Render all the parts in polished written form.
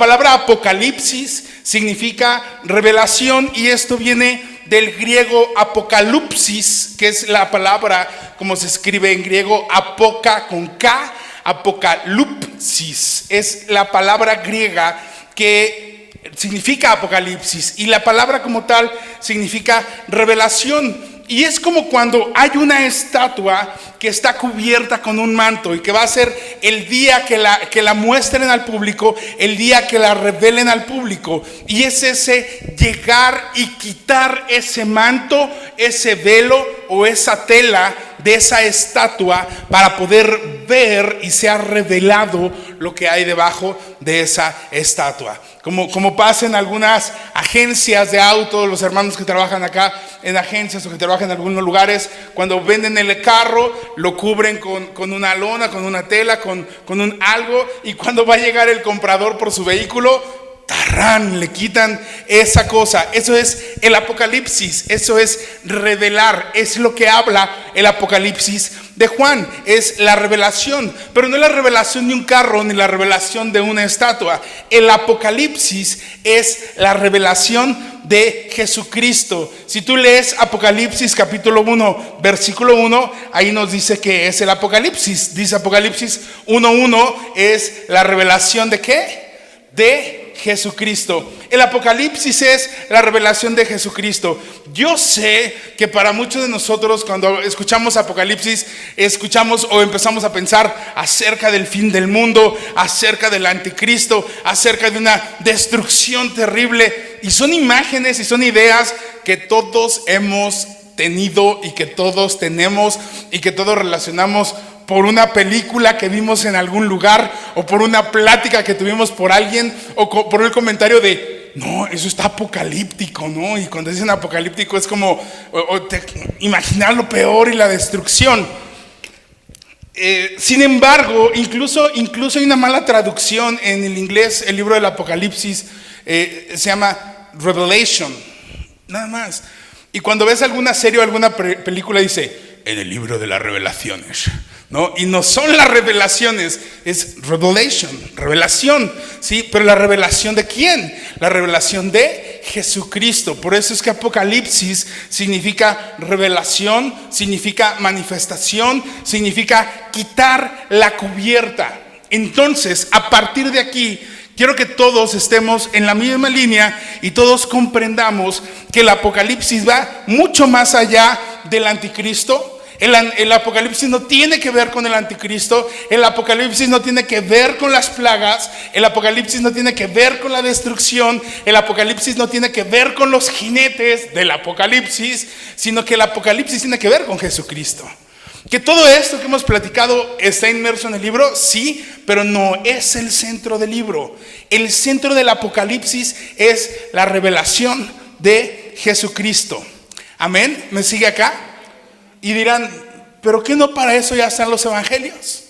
palabra apocalipsis significa revelación y esto viene del griego apokalupsis, que es la palabra como se escribe en griego apoca con K, apokalupsis. Es la palabra griega que significa apocalipsis y la palabra como tal significa revelación. Y es como cuando hay una estatua que está cubierta con un manto y que va a ser el día que la muestren al público, el día que la revelen al público. Y es ese llegar y quitar ese manto, ese velo o esa tela de esa estatua para poder ver y sea revelado lo que hay debajo de esa estatua. Como pasa en algunas agencias de auto, los hermanos que trabajan acá en agencias o que trabajan en algunos lugares, cuando venden el carro, lo cubren con una lona, con una tela, con un algo, y cuando va a llegar el comprador por su vehículo, ¡tarrán!, le quitan esa cosa. Eso es el apocalipsis, eso es revelar, es lo que habla el apocalipsis de Juan, es la revelación, pero no es la revelación de un carro ni la revelación de una estatua. El apocalipsis es la revelación de Jesucristo. Si tú lees Apocalipsis capítulo 1 versículo 1, ahí nos dice que es el apocalipsis. Dice Apocalipsis 1:1 es la revelación de ¿qué? De Jesucristo. El apocalipsis es la revelación de Jesucristo. Yo sé que para muchos de nosotros cuando escuchamos apocalipsis, escuchamos o empezamos a pensar acerca del fin del mundo, acerca del anticristo, acerca de una destrucción terrible, y son imágenes y son ideas que todos hemos tenido y que todos tenemos y que todos relacionamos por una película que vimos en algún lugar o por una plática que tuvimos por alguien o por el comentario de no, eso está apocalíptico, ¿no? Y cuando dicen apocalíptico es como imaginar lo peor y la destrucción. Sin embargo, incluso hay una mala traducción en el inglés. El libro del Apocalipsis se llama Revelation, nada más. Y cuando ves alguna serie o alguna película dice en el libro de las revelaciones, ¿no? Y no son las revelaciones, es revelation, revelación, ¿sí? Pero la revelación ¿de quién? La revelación de Jesucristo. Por eso es que Apocalipsis significa revelación, significa manifestación, significa quitar la cubierta. Entonces, a partir de aquí, quiero que todos estemos en la misma línea y todos comprendamos que el Apocalipsis va mucho más allá del anticristo. El Apocalipsis no tiene que ver con el anticristo. El Apocalipsis no tiene que ver con las plagas. El Apocalipsis no tiene que ver con la destrucción. El Apocalipsis no tiene que ver con los jinetes del Apocalipsis, sino que el Apocalipsis tiene que ver con Jesucristo. Que todo esto que hemos platicado está inmerso en el libro, sí, pero no es el centro del libro. El centro del Apocalipsis es la revelación de Jesucristo. Amén. ¿Me sigue acá? Y dirán, ¿pero qué no para eso ya están los evangelios?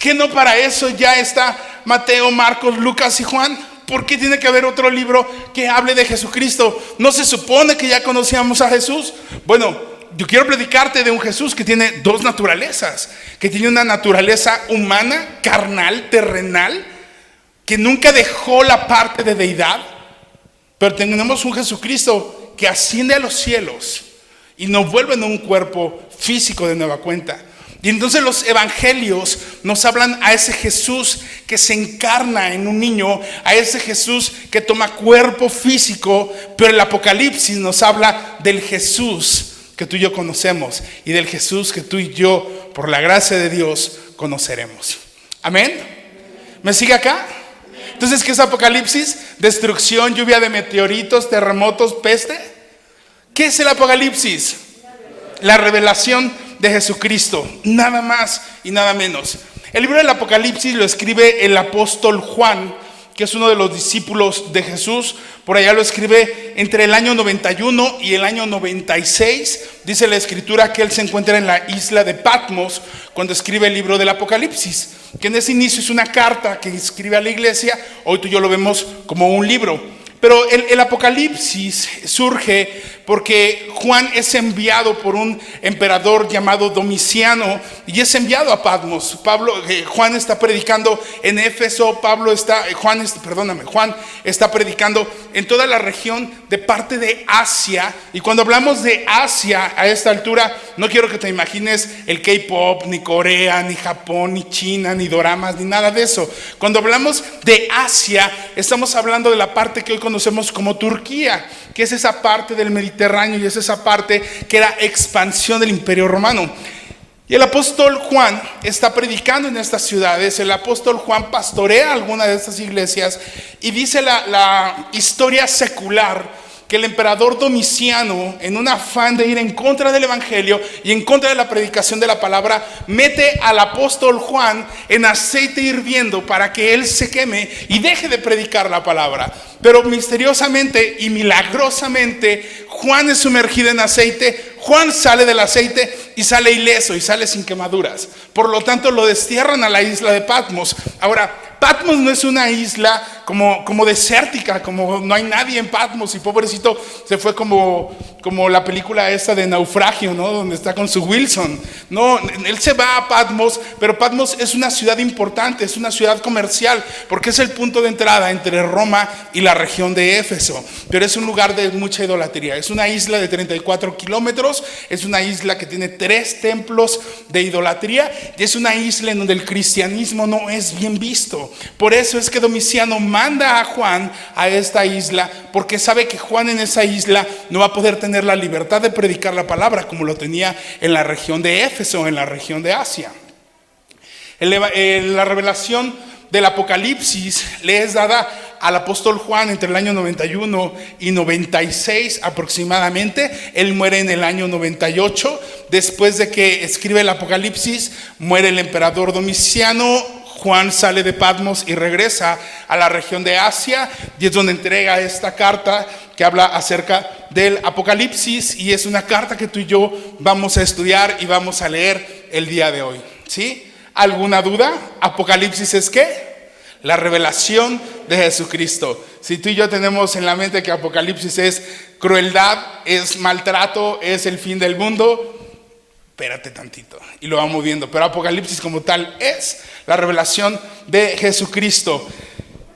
¿Qué no para eso ya está Mateo, Marcos, Lucas y Juan? ¿Por qué tiene que haber otro libro que hable de Jesucristo? ¿No se supone que ya conocíamos a Jesús? Bueno, yo quiero predicarte de un Jesús que tiene dos naturalezas, que tiene una naturaleza humana, carnal, terrenal, que nunca dejó la parte de deidad, pero tenemos un Jesucristo que asciende a los cielos y nos vuelve en un cuerpo físico de nueva cuenta. Y entonces los evangelios nos hablan a ese Jesús que se encarna en un niño, a ese Jesús que toma cuerpo físico, pero el Apocalipsis nos habla del Jesús que tú y yo conocemos y del Jesús que tú y yo, por la gracia de Dios, conoceremos. Amén. ¿Me sigue acá? Entonces, ¿qué es Apocalipsis? Destrucción, lluvia de meteoritos, terremotos, peste. ¿Qué es el Apocalipsis? La revelación de Jesucristo, nada más y nada menos. El libro del Apocalipsis lo escribe el apóstol Juan, que es uno de los discípulos de Jesús. Por allá lo escribe entre el año 91 y el año 96. Dice la escritura que él se encuentra en la isla de Patmos cuando escribe el libro del Apocalipsis, que en ese inicio es una carta que escribe a la iglesia. Hoy tú y yo lo vemos como un libro. Pero el Apocalipsis surge porque Juan es enviado por un emperador llamado Domiciano y es enviado a Patmos. Juan está predicando en Éfeso, Juan está predicando en toda la región de parte de Asia. Y cuando hablamos de Asia a esta altura, no quiero que te imagines el K-pop, ni Corea, ni Japón, ni China, ni doramas, ni nada de eso. Cuando hablamos de Asia, estamos hablando de la parte que hoy conocemos como Turquía, que es esa parte del Mediterráneo y es esa parte que era expansión del Imperio Romano. Y el apóstol Juan está predicando en estas ciudades. El apóstol Juan pastorea alguna de estas iglesias y dice la historia secular que el emperador Domiciano, en un afán de ir en contra del evangelio y en contra de la predicación de la palabra, mete al apóstol Juan en aceite hirviendo para que él se queme y deje de predicar la palabra. Pero misteriosamente y milagrosamente Juan es sumergido en aceite. Juan sale del aceite y sale ileso y sale sin quemaduras. Por lo tanto lo destierran a la isla de Patmos. Ahora, Patmos no es una isla como desértica, como no hay nadie en Patmos y pobrecito se fue como la película esta de Naufragio, ¿no? Donde está con su Wilson. No, él se va a Patmos, pero Patmos es una ciudad importante, es una ciudad comercial, porque es el punto de entrada entre Roma y la región de Éfeso. Pero es un lugar de mucha idolatría. Es una isla de 34 kilómetros, es una isla que tiene 3 templos de idolatría y es una isla en donde el cristianismo no es bien visto. Por eso es que Domiciano manda a Juan a esta isla, porque sabe que Juan en esa isla no va a poder tener la libertad de predicar la palabra como lo tenía en la región de Éfeso, en la región de Asia. La revelación del Apocalipsis le es dada al apóstol Juan entre el año 91 y 96 aproximadamente. Él muere en el año 98. Después de que escribe el Apocalipsis, muere el emperador Domiciano. Juan sale de Patmos y regresa a la región de Asia y es donde entrega esta carta que habla acerca del Apocalipsis, y es una carta que tú y yo vamos a estudiar y vamos a leer el día de hoy. ¿Sí? ¿Alguna duda? ¿Apocalipsis es qué? La revelación de Jesucristo. Si tú y yo tenemos en la mente que Apocalipsis es crueldad, es maltrato, es el fin del mundo, espérate tantito y lo vamos viendo. Pero Apocalipsis como tal es la revelación de Jesucristo.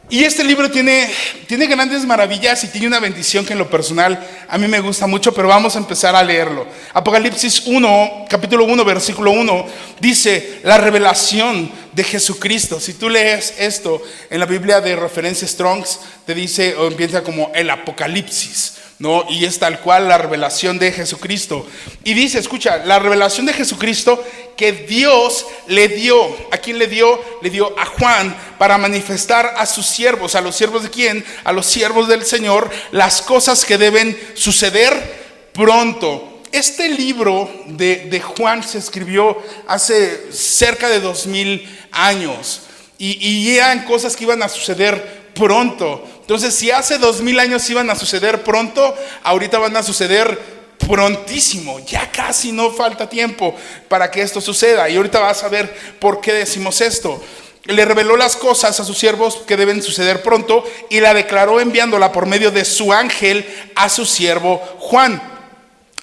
Y este libro tiene grandes maravillas y tiene una bendición que en lo personal a mí me gusta mucho, pero vamos a empezar a leerlo. Apocalipsis 1, capítulo 1, versículo 1, dice la revelación de Jesucristo. Si tú lees esto en la Biblia de referencia Strongs, te dice o empieza como el Apocalipsis, ¿no? Y es tal cual la revelación de Jesucristo. Y dice, escucha, la revelación de Jesucristo que Dios le dio. ¿A quién le dio? Le dio a Juan para manifestar a sus siervos. ¿A los siervos de quién? A los siervos del Señor, las cosas que deben suceder pronto. Este libro de Juan se escribió hace cerca de 2000 años y eran cosas que iban a suceder pronto. Entonces, si hace 2000 años iban a suceder pronto, ahorita van a suceder prontísimo. Ya casi no falta tiempo para que esto suceda. Y ahorita vas a ver por qué decimos esto. Le reveló las cosas a sus siervos que deben suceder pronto y la declaró enviándola por medio de su ángel a su siervo Juan.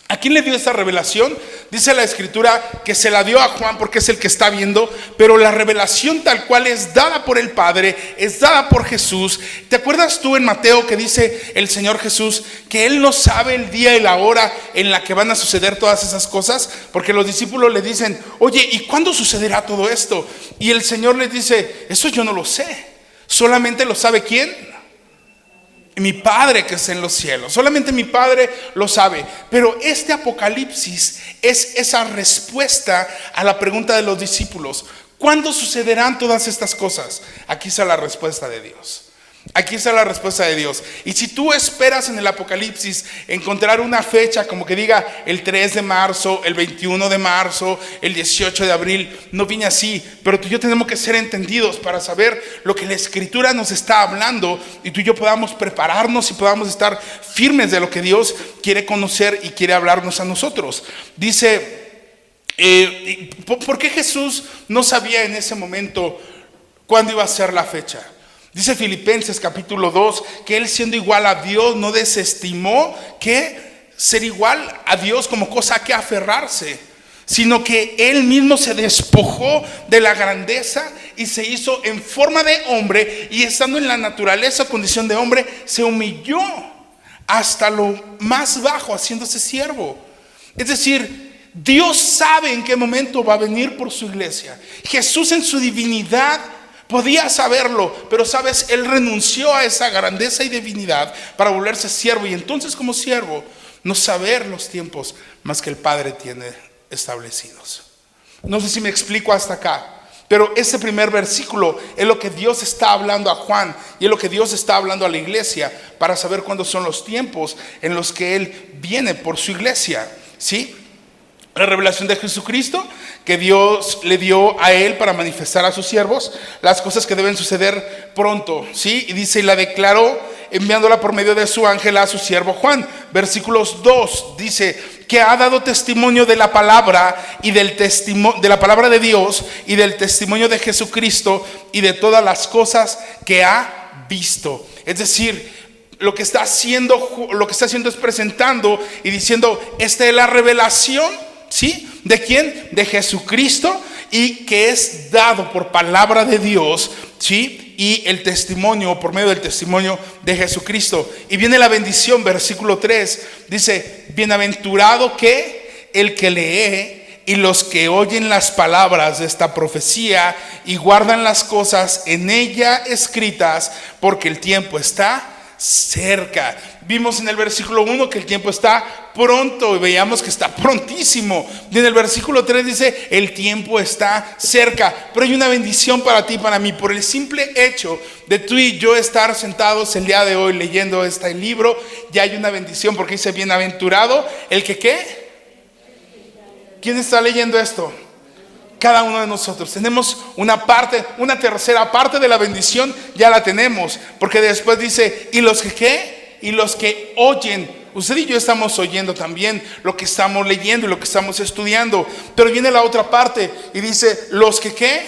¿A quién le dio esta revelación? Dice la escritura que se la dio a Juan porque es el que está viendo, pero la revelación tal cual es dada por el Padre, es dada por Jesús. ¿Te acuerdas tú en Mateo que dice el Señor Jesús que Él no sabe el día y la hora en la que van a suceder todas esas cosas? Porque los discípulos le dicen, oye, ¿y cuándo sucederá todo esto? Y el Señor les dice, eso yo no lo sé, solamente lo sabe ¿quién? Mi Padre que está en los cielos. Solamente mi Padre lo sabe. Pero este Apocalipsis es esa respuesta a la pregunta de los discípulos: ¿cuándo sucederán todas estas cosas? Aquí está la respuesta de Dios. Aquí está la respuesta de Dios. Y si tú esperas en el Apocalipsis encontrar una fecha como que diga el 3 de marzo, el 21 de marzo, el 18 de abril, no viene así. Pero tú y yo tenemos que ser entendidos para saber lo que la Escritura nos está hablando, y tú y yo podamos prepararnos y podamos estar firmes de lo que Dios quiere conocer y quiere hablarnos a nosotros. Dice, ¿por qué Jesús no sabía en ese momento cuándo iba a ser la fecha? Dice Filipenses capítulo 2 que él, siendo igual a Dios, no desestimó que ser igual a Dios como cosa a que aferrarse, sino que él mismo se despojó de la grandeza y se hizo en forma de hombre, y estando en la naturaleza, condición de hombre, se humilló hasta lo más bajo, haciéndose siervo. Es decir, Dios sabe en qué momento va a venir por su iglesia. Jesús en su divinidad podía saberlo, pero sabes, él renunció a esa grandeza y divinidad para volverse siervo, y entonces como siervo no saber los tiempos más que el Padre tiene establecidos. No sé si me explico hasta acá, pero este primer versículo es lo que Dios está hablando a Juan, y es lo que Dios está hablando a la iglesia para saber cuándo son los tiempos en los que él viene por su iglesia, ¿sí? La revelación de Jesucristo que Dios le dio a él para manifestar a sus siervos las cosas que deben suceder pronto, ¿sí? Y dice, y la declaró enviándola por medio de su ángel a su siervo Juan. Versículos 2 dice que ha dado testimonio de la palabra y del testimonio de la palabra de Dios y del testimonio de Jesucristo y de todas las cosas que ha visto. Es decir, lo que está haciendo es presentando y diciendo, esta es la revelación, ¿sí? ¿De quién? De Jesucristo, y que es dado por palabra de Dios, ¿sí? Y el testimonio, por medio del testimonio de Jesucristo. Y viene la bendición, versículo 3, dice, bienaventurado que el que lee y los que oyen las palabras de esta profecía y guardan las cosas en ella escritas, porque el tiempo está cerca. Vimos en el versículo 1 que el tiempo está pronto, y veíamos que está prontísimo. Y en el versículo 3 dice, el tiempo está cerca. Pero hay una bendición para ti y para mí, por el simple hecho de tú y yo estar sentados el día de hoy leyendo este libro. Ya hay una bendición, porque dice, bienaventurado el que ¿qué? ¿Quién está leyendo esto? Cada uno de nosotros tenemos una parte, una tercera parte de la bendición, ya la tenemos, porque después dice, y los que ¿qué? Y los que oyen. Usted y yo estamos oyendo también lo que estamos leyendo y lo que estamos estudiando, pero viene la otra parte y dice, los que ¿qué?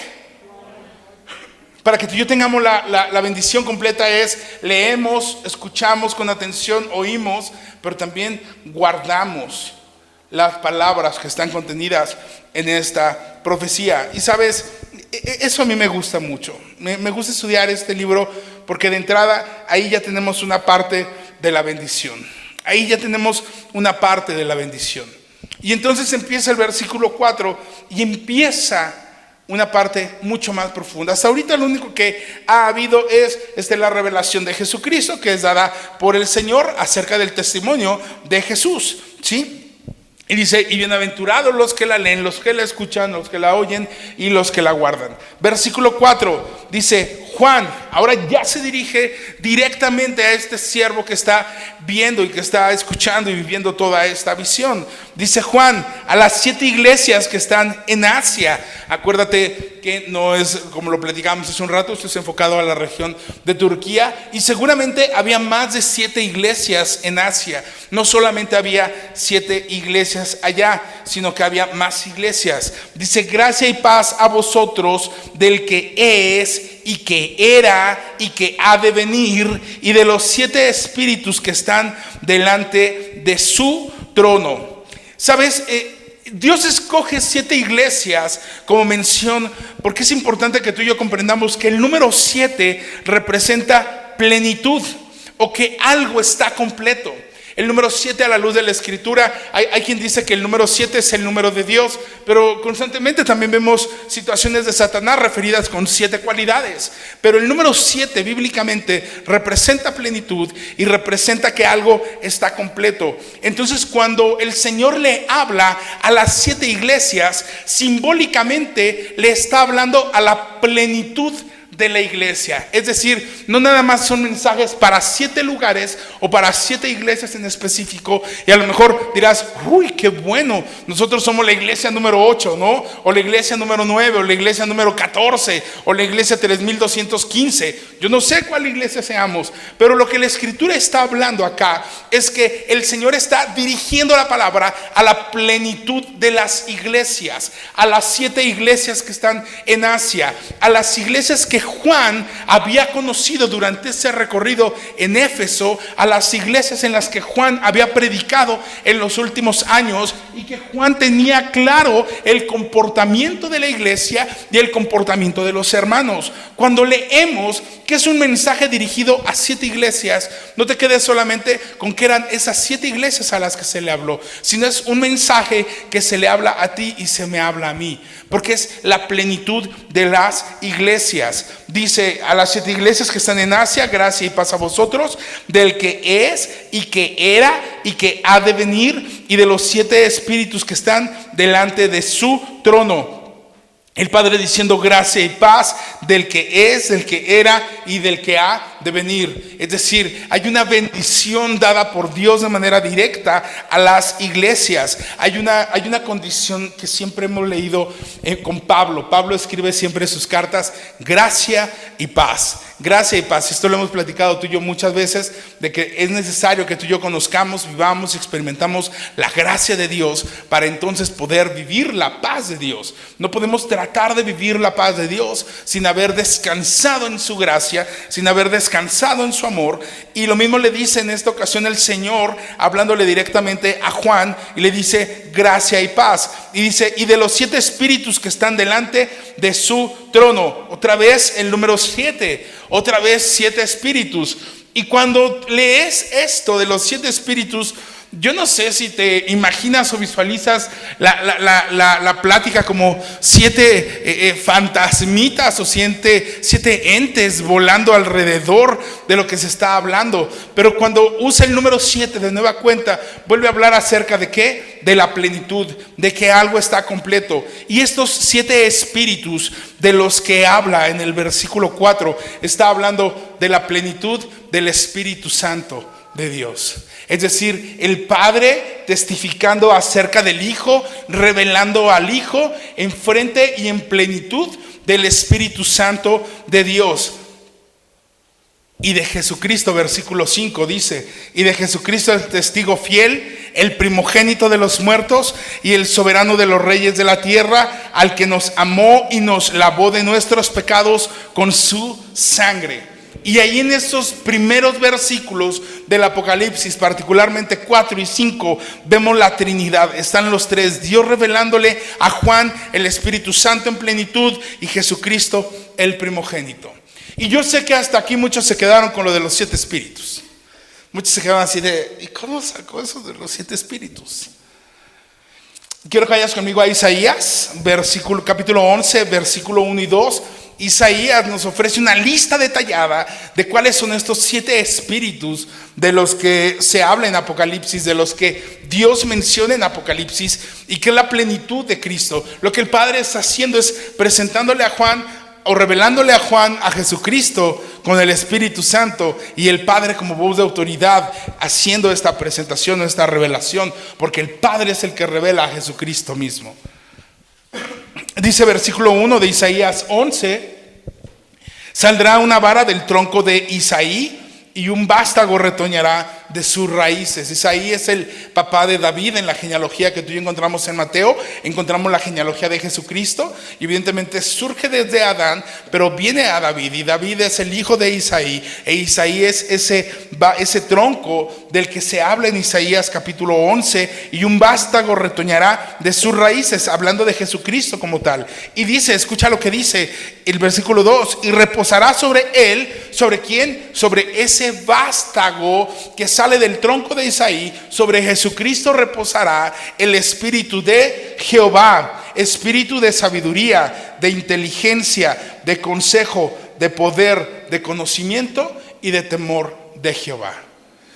Para que tú y yo tengamos la bendición completa es, leemos, escuchamos con atención, oímos, pero también guardamos las palabras que están contenidas en esta profecía. Y sabes, eso a mí me gusta mucho. Me gusta estudiar este libro, porque de entrada ahí ya tenemos una parte de la bendición. Ahí ya tenemos una parte de la bendición. Y entonces empieza el versículo 4 y empieza una parte mucho más profunda. Hasta ahorita lo único que ha habido es la revelación de Jesucristo, que es dada por el Señor acerca del testimonio de Jesús, ¿sí? Y dice, y bienaventurados los que la leen, los que la escuchan, los que la oyen y los que la guardan. Versículo 4 dice, Juan ahora ya se dirige directamente a este siervo que está viendo y que está escuchando y viviendo toda esta visión. Dice Juan, a las 7 iglesias que están en Asia. Acuérdate que no es como lo platicamos hace un rato, esto es enfocado a la región de Turquía, y seguramente había más de 7 iglesias en Asia. No solamente había 7 iglesias allá, sino que había más iglesias. Dice, gracia y paz a vosotros del que es y que era y que ha de venir, y de los 7 espíritus que están delante de su trono. ¿Sabes? Dios escoge 7 iglesias como mención, porque es importante que tú y yo comprendamos que el número 7 representa plenitud, o que algo está completo. El número 7, a la luz de la Escritura, hay quien dice que el número 7 es el número de Dios, pero constantemente también vemos situaciones de Satanás referidas con 7 cualidades. Pero el número 7 bíblicamente representa plenitud y representa que algo está completo. Entonces, cuando el Señor le habla a las 7 iglesias, simbólicamente le está hablando a la plenitud de la iglesia. Es decir, no nada más son mensajes para 7 lugares o para 7 iglesias en específico. Y a lo mejor dirás, uy, qué bueno, nosotros somos la iglesia número 8, ¿no? O la iglesia número 9, o la iglesia número 14, o la iglesia 3215. Yo no sé cuál iglesia seamos, pero lo que la Escritura está hablando acá es que el Señor está dirigiendo la palabra a la plenitud de las iglesias, a las 7 iglesias que están en Asia, a las iglesias que Juan había conocido durante ese recorrido en Éfeso a las iglesias en las que Juan había predicado en los últimos años, y que Juan tenía claro el comportamiento de la iglesia y el comportamiento de los hermanos. Cuando leemos que es un mensaje dirigido a 7 iglesias, no te quedes solamente con que eran esas 7 iglesias a las que se le habló, sino es un mensaje que se le habla a ti y se me habla a mí, porque es la plenitud de las iglesias. Dice a las 7 iglesias que están en Asia: gracia y paz a vosotros, del que es y que era y que ha de venir, y de los 7 espíritus que están delante de su trono. El Padre diciendo: gracia y paz del que es, del que era y del que ha de venir. Es decir, hay una bendición dada por Dios de manera directa a las iglesias. Hay una condición que siempre hemos leído con Pablo. Pablo escribe siempre en sus cartas: gracia y paz. Gracia y paz. Esto lo hemos platicado tú y yo muchas veces, de que es necesario que tú y yo conozcamos, vivamos y experimentamos la gracia de Dios para entonces poder vivir la paz de Dios. No podemos tratar de vivir la paz de Dios sin haber descansado en su gracia, sin haber descansado en su amor. Y lo mismo le dice en esta ocasión el Señor, hablándole directamente a Juan, y le dice: gracia y paz. Y dice: y de los 7 espíritus que están delante de su trono. Otra vez el número 7, otra vez 7 espíritus. Y cuando lees esto de los 7 espíritus, yo no sé si te imaginas o visualizas la plática como 7 fantasmitas o 7 entes volando alrededor de lo que se está hablando. Pero cuando usa el número 7 de nueva cuenta, vuelve a hablar acerca de ¿qué? De la plenitud, de que algo está completo. Y estos 7 espíritus de los que habla en el versículo 4, está hablando de la plenitud del Espíritu Santo de Dios. Es decir, el Padre testificando acerca del Hijo, revelando al Hijo en frente y en plenitud del Espíritu Santo de Dios. Y de Jesucristo, versículo 5 dice: y de Jesucristo el testigo fiel, el primogénito de los muertos y el soberano de los reyes de la tierra, al que nos amó y nos lavó de nuestros pecados con su sangre. Y ahí en estos primeros versículos del Apocalipsis, particularmente 4 y 5, vemos la Trinidad. Están los 3, Dios revelándole a Juan el Espíritu Santo en plenitud y Jesucristo el primogénito. Y yo sé que hasta aquí muchos se quedaron con lo de los 7 espíritus. Muchos se quedaron así de: ¿y cómo sacó eso de los 7 espíritus? Quiero que vayas conmigo a Isaías, capítulo 11, versículo 1 y 2. Isaías nos ofrece una lista detallada de cuáles son estos 7 espíritus de los que se habla en Apocalipsis, de los que Dios menciona en Apocalipsis, y que es la plenitud de Cristo. Lo que el Padre está haciendo es presentándole a Juan, o revelándole a Juan a Jesucristo con el Espíritu Santo, y el Padre como voz de autoridad haciendo esta presentación, esta revelación, porque el Padre es el que revela a Jesucristo mismo. Dice versículo 1 de Isaías 11: saldrá una vara del tronco de Isaí, y un vástago retoñará de sus raíces. Isaí es el papá de David. En la genealogía que tú y yo encontramos en Mateo, encontramos la genealogía de Jesucristo, y evidentemente surge desde Adán, pero viene a David, y David es el hijo de Isaí, e Isaí es ese tronco del que se habla en Isaías capítulo 11, y un vástago retoñará de sus raíces, hablando de Jesucristo como tal. Y dice, escucha lo que dice el versículo 2: y reposará sobre él. ¿Sobre quién? Sobre ese vástago que sale del tronco de Isaí. Sobre Jesucristo reposará el Espíritu de Jehová, espíritu de sabiduría, de inteligencia, de consejo, de poder, de conocimiento y de temor de Jehová.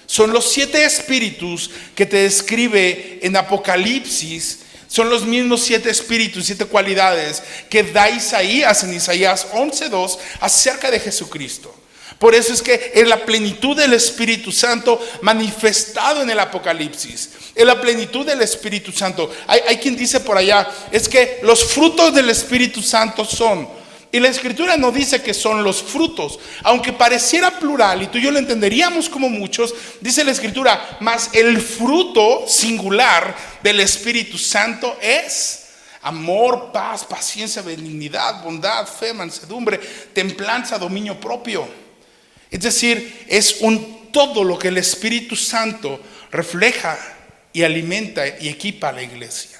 Son los 7 espíritus que te describe en Apocalipsis. Son los mismos 7 espíritus, 7 cualidades que da Isaías en Isaías 11:2 acerca de Jesucristo. Por eso es que es la plenitud del Espíritu Santo manifestado en el Apocalipsis. Es la plenitud del Espíritu Santo. Hay quien dice por allá, es que los frutos del Espíritu Santo son. Y la Escritura no dice que son los frutos, aunque pareciera plural y tú y yo lo entenderíamos como muchos. Dice la Escritura, mas el fruto singular del Espíritu Santo es Amor, paz, paciencia, benignidad, bondad, fe, mansedumbre, templanza, dominio propio. Es decir, es un todo lo que el Espíritu Santo refleja y alimenta y equipa a la iglesia.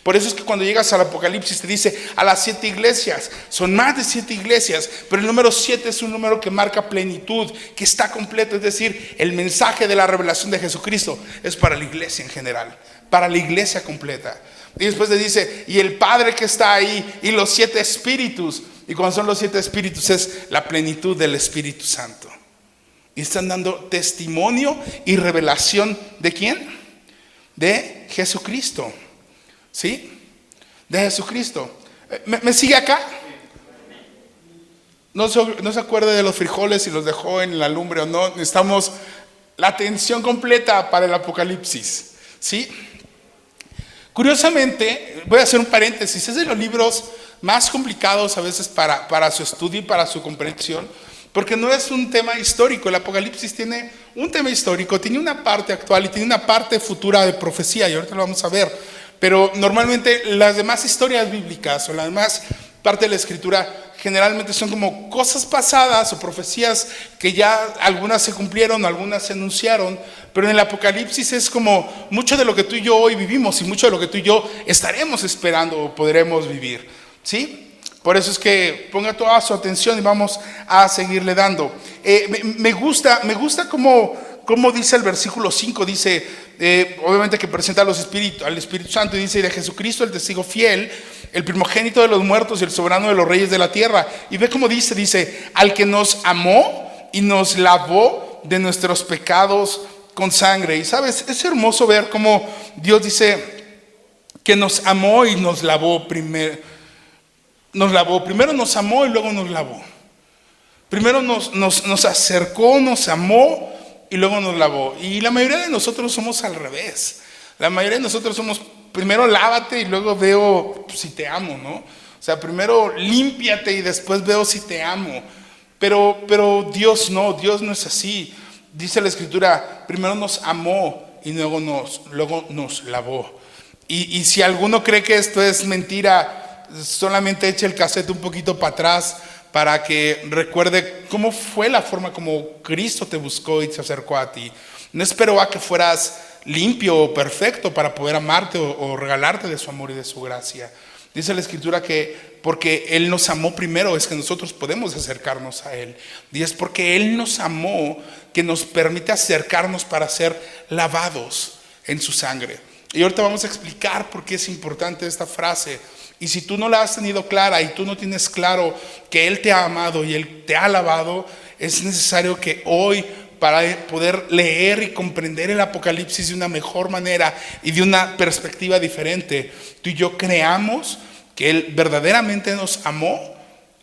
Por eso es que cuando llegas al Apocalipsis te dice a las 7 iglesias, son más de 7 iglesias, pero el número 7 es un número que marca plenitud, que está completo. Es decir, el mensaje de la revelación de Jesucristo es para la iglesia en general, para la iglesia completa. Y después le dice, y el Padre que está ahí, y los 7 espíritus. Y cuando son los 7 espíritus es la plenitud del Espíritu Santo. Y están dando testimonio y revelación ¿de quién? De Jesucristo. ¿Sí? De Jesucristo. ¿Me sigue acá? No se acuerde de los frijoles si los dejó en la lumbre o no. Necesitamos la atención completa para el Apocalipsis. ¿Sí? Curiosamente, voy a hacer un paréntesis, es de los libros más complicados a veces para su estudio y para su comprensión, porque no es un tema histórico. El Apocalipsis tiene un tema histórico, tiene una parte actual y tiene una parte futura de profecía, y ahorita lo vamos a ver. Pero normalmente las demás historias bíblicas o la demás parte de la escritura generalmente son como cosas pasadas o profecías que ya algunas se cumplieron, algunas se anunciaron, pero en el Apocalipsis es como mucho de lo que tú y yo hoy vivimos y mucho de lo que tú y yo estaremos esperando o podremos vivir, ¿sí? Por eso es que ponga toda su atención y vamos a seguirle dando. Me gusta como dice el versículo 5, dice, obviamente que presenta al Espíritu Santo, y dice, de Jesucristo el testigo fiel, el primogénito de los muertos y el soberano de los reyes de la tierra. Y ve cómo dice, al que nos amó y nos lavó de nuestros pecados con sangre. Y sabes, es hermoso ver cómo Dios dice que nos amó y nos lavó primero. Primero nos amó y luego nos lavó. Primero nos acercó, nos amó y luego nos lavó. Y la mayoría de nosotros somos al revés. La mayoría de nosotros somos, primero lávate y luego veo si te amo, ¿no? O sea, primero límpiate y después veo si te amo. Pero Dios no es así. Dice la Escritura, primero nos amó y luego nos lavó. Y si alguno cree que esto es mentira, solamente eche el cassette un poquito para atrás para que recuerde cómo fue la forma como Cristo te buscó y se acercó a ti. No esperó a que fueras limpio o perfecto para poder amarte o regalarte de su amor y de su gracia. Dice la Escritura que porque Él nos amó primero es que nosotros podemos acercarnos a Él. Y es porque Él nos amó que nos permite acercarnos para ser lavados en su sangre. Y ahorita vamos a explicar por qué es importante esta frase. Y si tú no la has tenido clara y tú no tienes claro que Él te ha amado y Él te ha lavado, es necesario que hoy, para poder leer y comprender el Apocalipsis de una mejor manera y de una perspectiva diferente, tú y yo creamos que Él verdaderamente nos amó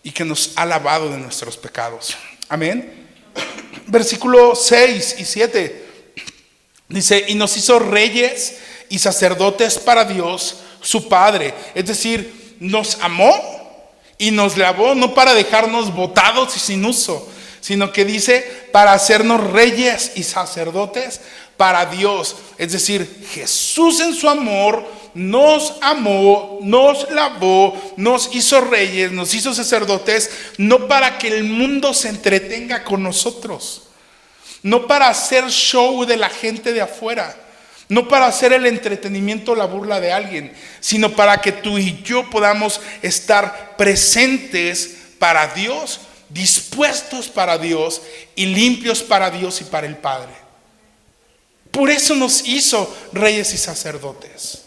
y que nos ha lavado de nuestros pecados. Amén. Versículo 6 y 7 dice, y nos hizo reyes y sacerdotes para Dios su Padre. Es decir, nos amó y nos lavó, no para dejarnos botados y sin uso, sino que dice para hacernos reyes y sacerdotes para Dios. Es decir, Jesús en su amor nos amó, nos lavó, nos hizo reyes, nos hizo sacerdotes, no para que el mundo se entretenga con nosotros, no para hacer show de la gente de afuera, no para hacer el entretenimiento o la burla de alguien, sino para que tú y yo podamos estar presentes para Dios, dispuestos para Dios y limpios para Dios y para el Padre. Por eso nos hizo reyes y sacerdotes.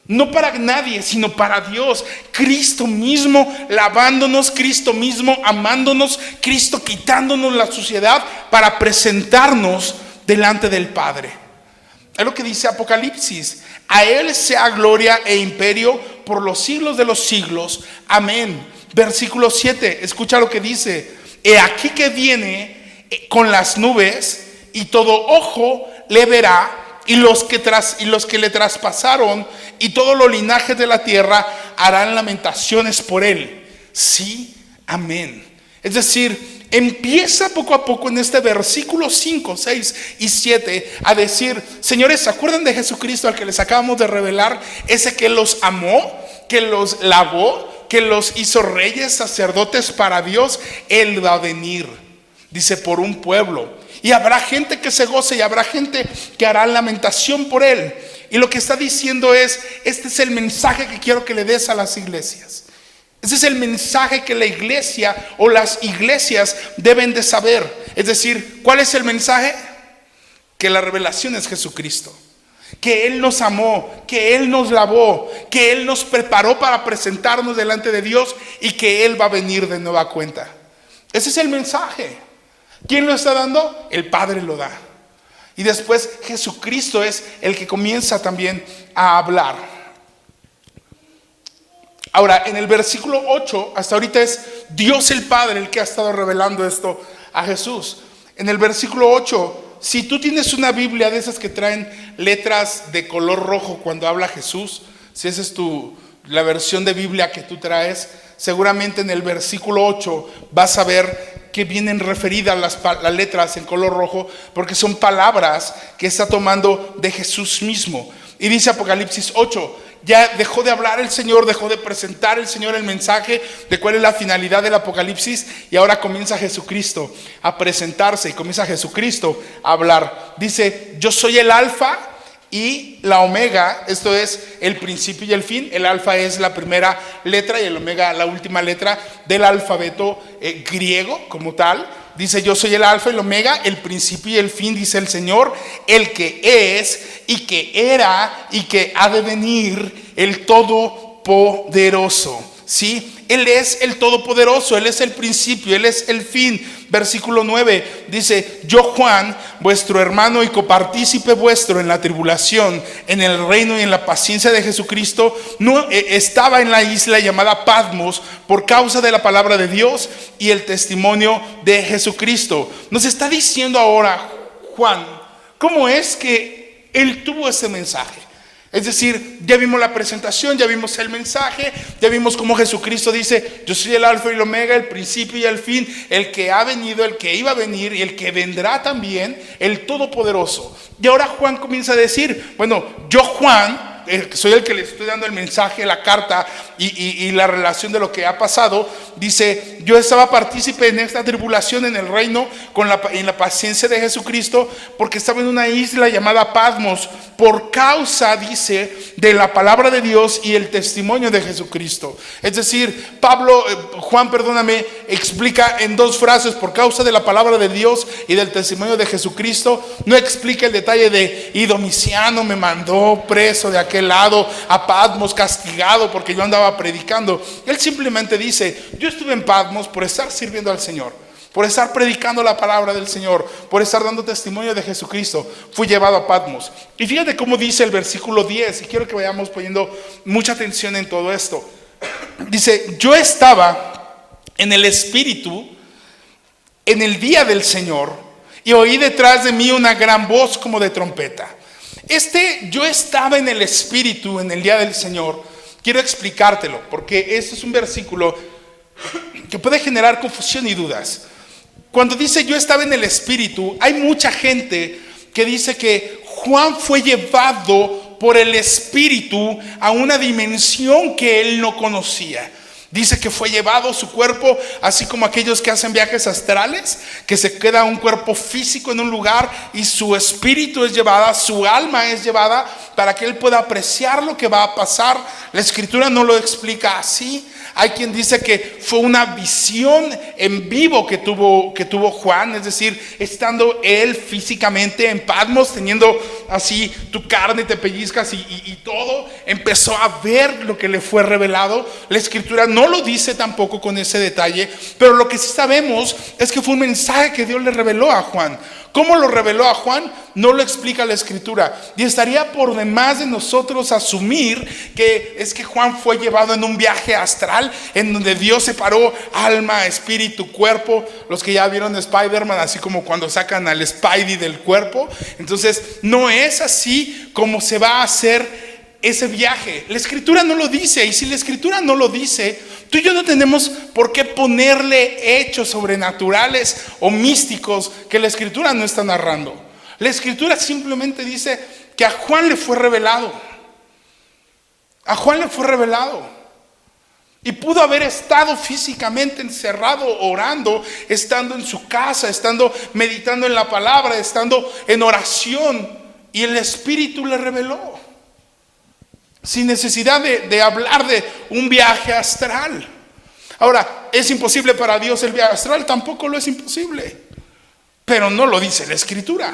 No para nadie, sino para Dios. Cristo mismo lavándonos, Cristo mismo amándonos, Cristo quitándonos la suciedad para presentarnos delante del Padre. Es lo que dice Apocalipsis. A Él sea gloria e imperio por los siglos de los siglos. Amén. Versículo 7, escucha lo que dice. He aquí que viene con las nubes y todo ojo le verá, y los que le traspasaron y todos los linajes de la tierra harán lamentaciones por él. Sí, amén. Es decir, empieza poco a poco en este versículo 5, 6 y 7 a decir, señores, ¿se acuerdan de Jesucristo al que les acabamos de revelar? Ese que los amó que los lavó, que los hizo reyes, sacerdotes para Dios, Él va a venir, dice, por un pueblo. Y habrá gente que se goce y habrá gente que hará lamentación por Él. Y lo que está diciendo es, este es el mensaje que quiero que le des a las iglesias. Ese es el mensaje que la iglesia o las iglesias deben de saber. Es decir, ¿cuál es el mensaje? Que la revelación es Jesucristo. Que Él nos amó, que Él nos lavó, que Él nos preparó para presentarnos delante de Dios y que Él va a venir de nueva cuenta. Ese es el mensaje. ¿Quién lo está dando? El Padre lo da. Y después Jesucristo es el que comienza también a hablar. Ahora, en el versículo 8, hasta ahorita es Dios el Padre el que ha estado revelando esto a Jesús. En el versículo 8, si tú tienes una Biblia de esas que traen letras de color rojo cuando habla Jesús, si esa es la versión de Biblia que tú traes, seguramente en el versículo 8 vas a ver que vienen referidas las letras en color rojo, porque son palabras que está tomando de Jesús mismo. Y dice Apocalipsis 8, ya dejó de hablar el Señor, dejó de presentar el Señor el mensaje de cuál es la finalidad del Apocalipsis, y ahora comienza Jesucristo a presentarse y comienza Jesucristo a hablar. Dice, yo soy el alfa y la omega, esto es el principio y el fin. El alfa es la primera letra y el omega la última letra del alfabeto griego como tal. Dice, yo soy el alfa y el omega, el principio y el fin, dice el Señor, el que es y que era y que ha de venir, el Todopoderoso. ¿Sí? Él es el Todopoderoso, Él es el principio, Él es el fin. Versículo 9 dice, yo Juan, vuestro hermano y copartícipe vuestro en la tribulación, en el reino y en la paciencia de Jesucristo, no estaba en la isla llamada Patmos por causa de la palabra de Dios y el testimonio de Jesucristo. Nos está diciendo ahora Juan, ¿cómo es que él tuvo ese mensaje? Es decir, ya vimos la presentación, ya vimos el mensaje, ya vimos cómo Jesucristo dice, yo soy el alfa y el omega, el principio y el fin, el que ha venido, el que iba a venir y el que vendrá también, el Todopoderoso. Y ahora Juan comienza a decir, bueno, yo Juan, soy el que le estoy dando el mensaje, la carta y la relación de lo que ha pasado. Dice, yo estaba partícipe en esta tribulación en el reino en la paciencia de Jesucristo, porque estaba en una isla llamada Patmos por causa, dice, de la palabra de Dios y el testimonio de Jesucristo. Es decir, Juan, explica en dos frases, por causa de la palabra de Dios y del testimonio de Jesucristo. No explica el detalle de, y Domiciano me mandó preso de aquel lado a Patmos, castigado porque yo andaba predicando. Él simplemente dice, yo estuve en Patmos por estar sirviendo al Señor, por estar predicando la palabra del Señor, por estar dando testimonio de Jesucristo. Fui llevado a Patmos. Y fíjate cómo dice el versículo 10, y quiero que vayamos poniendo mucha atención en todo esto. Dice, yo estaba en el Espíritu en el día del Señor y oí detrás de mí una gran voz como de trompeta. Yo estaba en el Espíritu en el día del Señor. Quiero explicártelo, porque este es un versículo que puede generar confusión y dudas. Cuando dice yo estaba en el Espíritu, hay mucha gente que dice que Juan fue llevado por el Espíritu a una dimensión que él no conocía. Dice que fue llevado su cuerpo, así como aquellos que hacen viajes astrales, que se queda un cuerpo físico en un lugar y su espíritu es llevada, su alma es llevada para que él pueda apreciar lo que va a pasar. La Escritura no lo explica así. Hay quien dice que fue una visión en vivo que tuvo Juan, es decir, estando él físicamente en Patmos, teniendo así tu carne, te pellizcas y todo, empezó a ver lo que le fue revelado. La Escritura no lo dice tampoco con ese detalle, pero lo que sí sabemos es que fue un mensaje que Dios le reveló a Juan. ¿Cómo lo reveló a Juan? No lo explica la Escritura. Y estaría por demás de nosotros asumir que es que Juan fue llevado en un viaje astral, en donde Dios separó alma, espíritu, cuerpo. Los que ya vieron Spider-Man, así como cuando sacan al Spidey del cuerpo. Entonces, no es así como se va a hacer ese viaje. La Escritura no lo dice, y si la Escritura no lo dice, tú y yo no tenemos por qué ponerle hechos sobrenaturales o místicos que la Escritura no está narrando. La Escritura simplemente dice que a Juan le fue revelado. A Juan le fue revelado. Y pudo haber estado físicamente encerrado, orando, estando en su casa, estando meditando en la palabra, estando en oración. Y el Espíritu le reveló, sin necesidad de hablar de un viaje astral. Ahora, ¿es imposible para Dios el viaje astral? Tampoco lo es imposible, pero no lo dice la Escritura.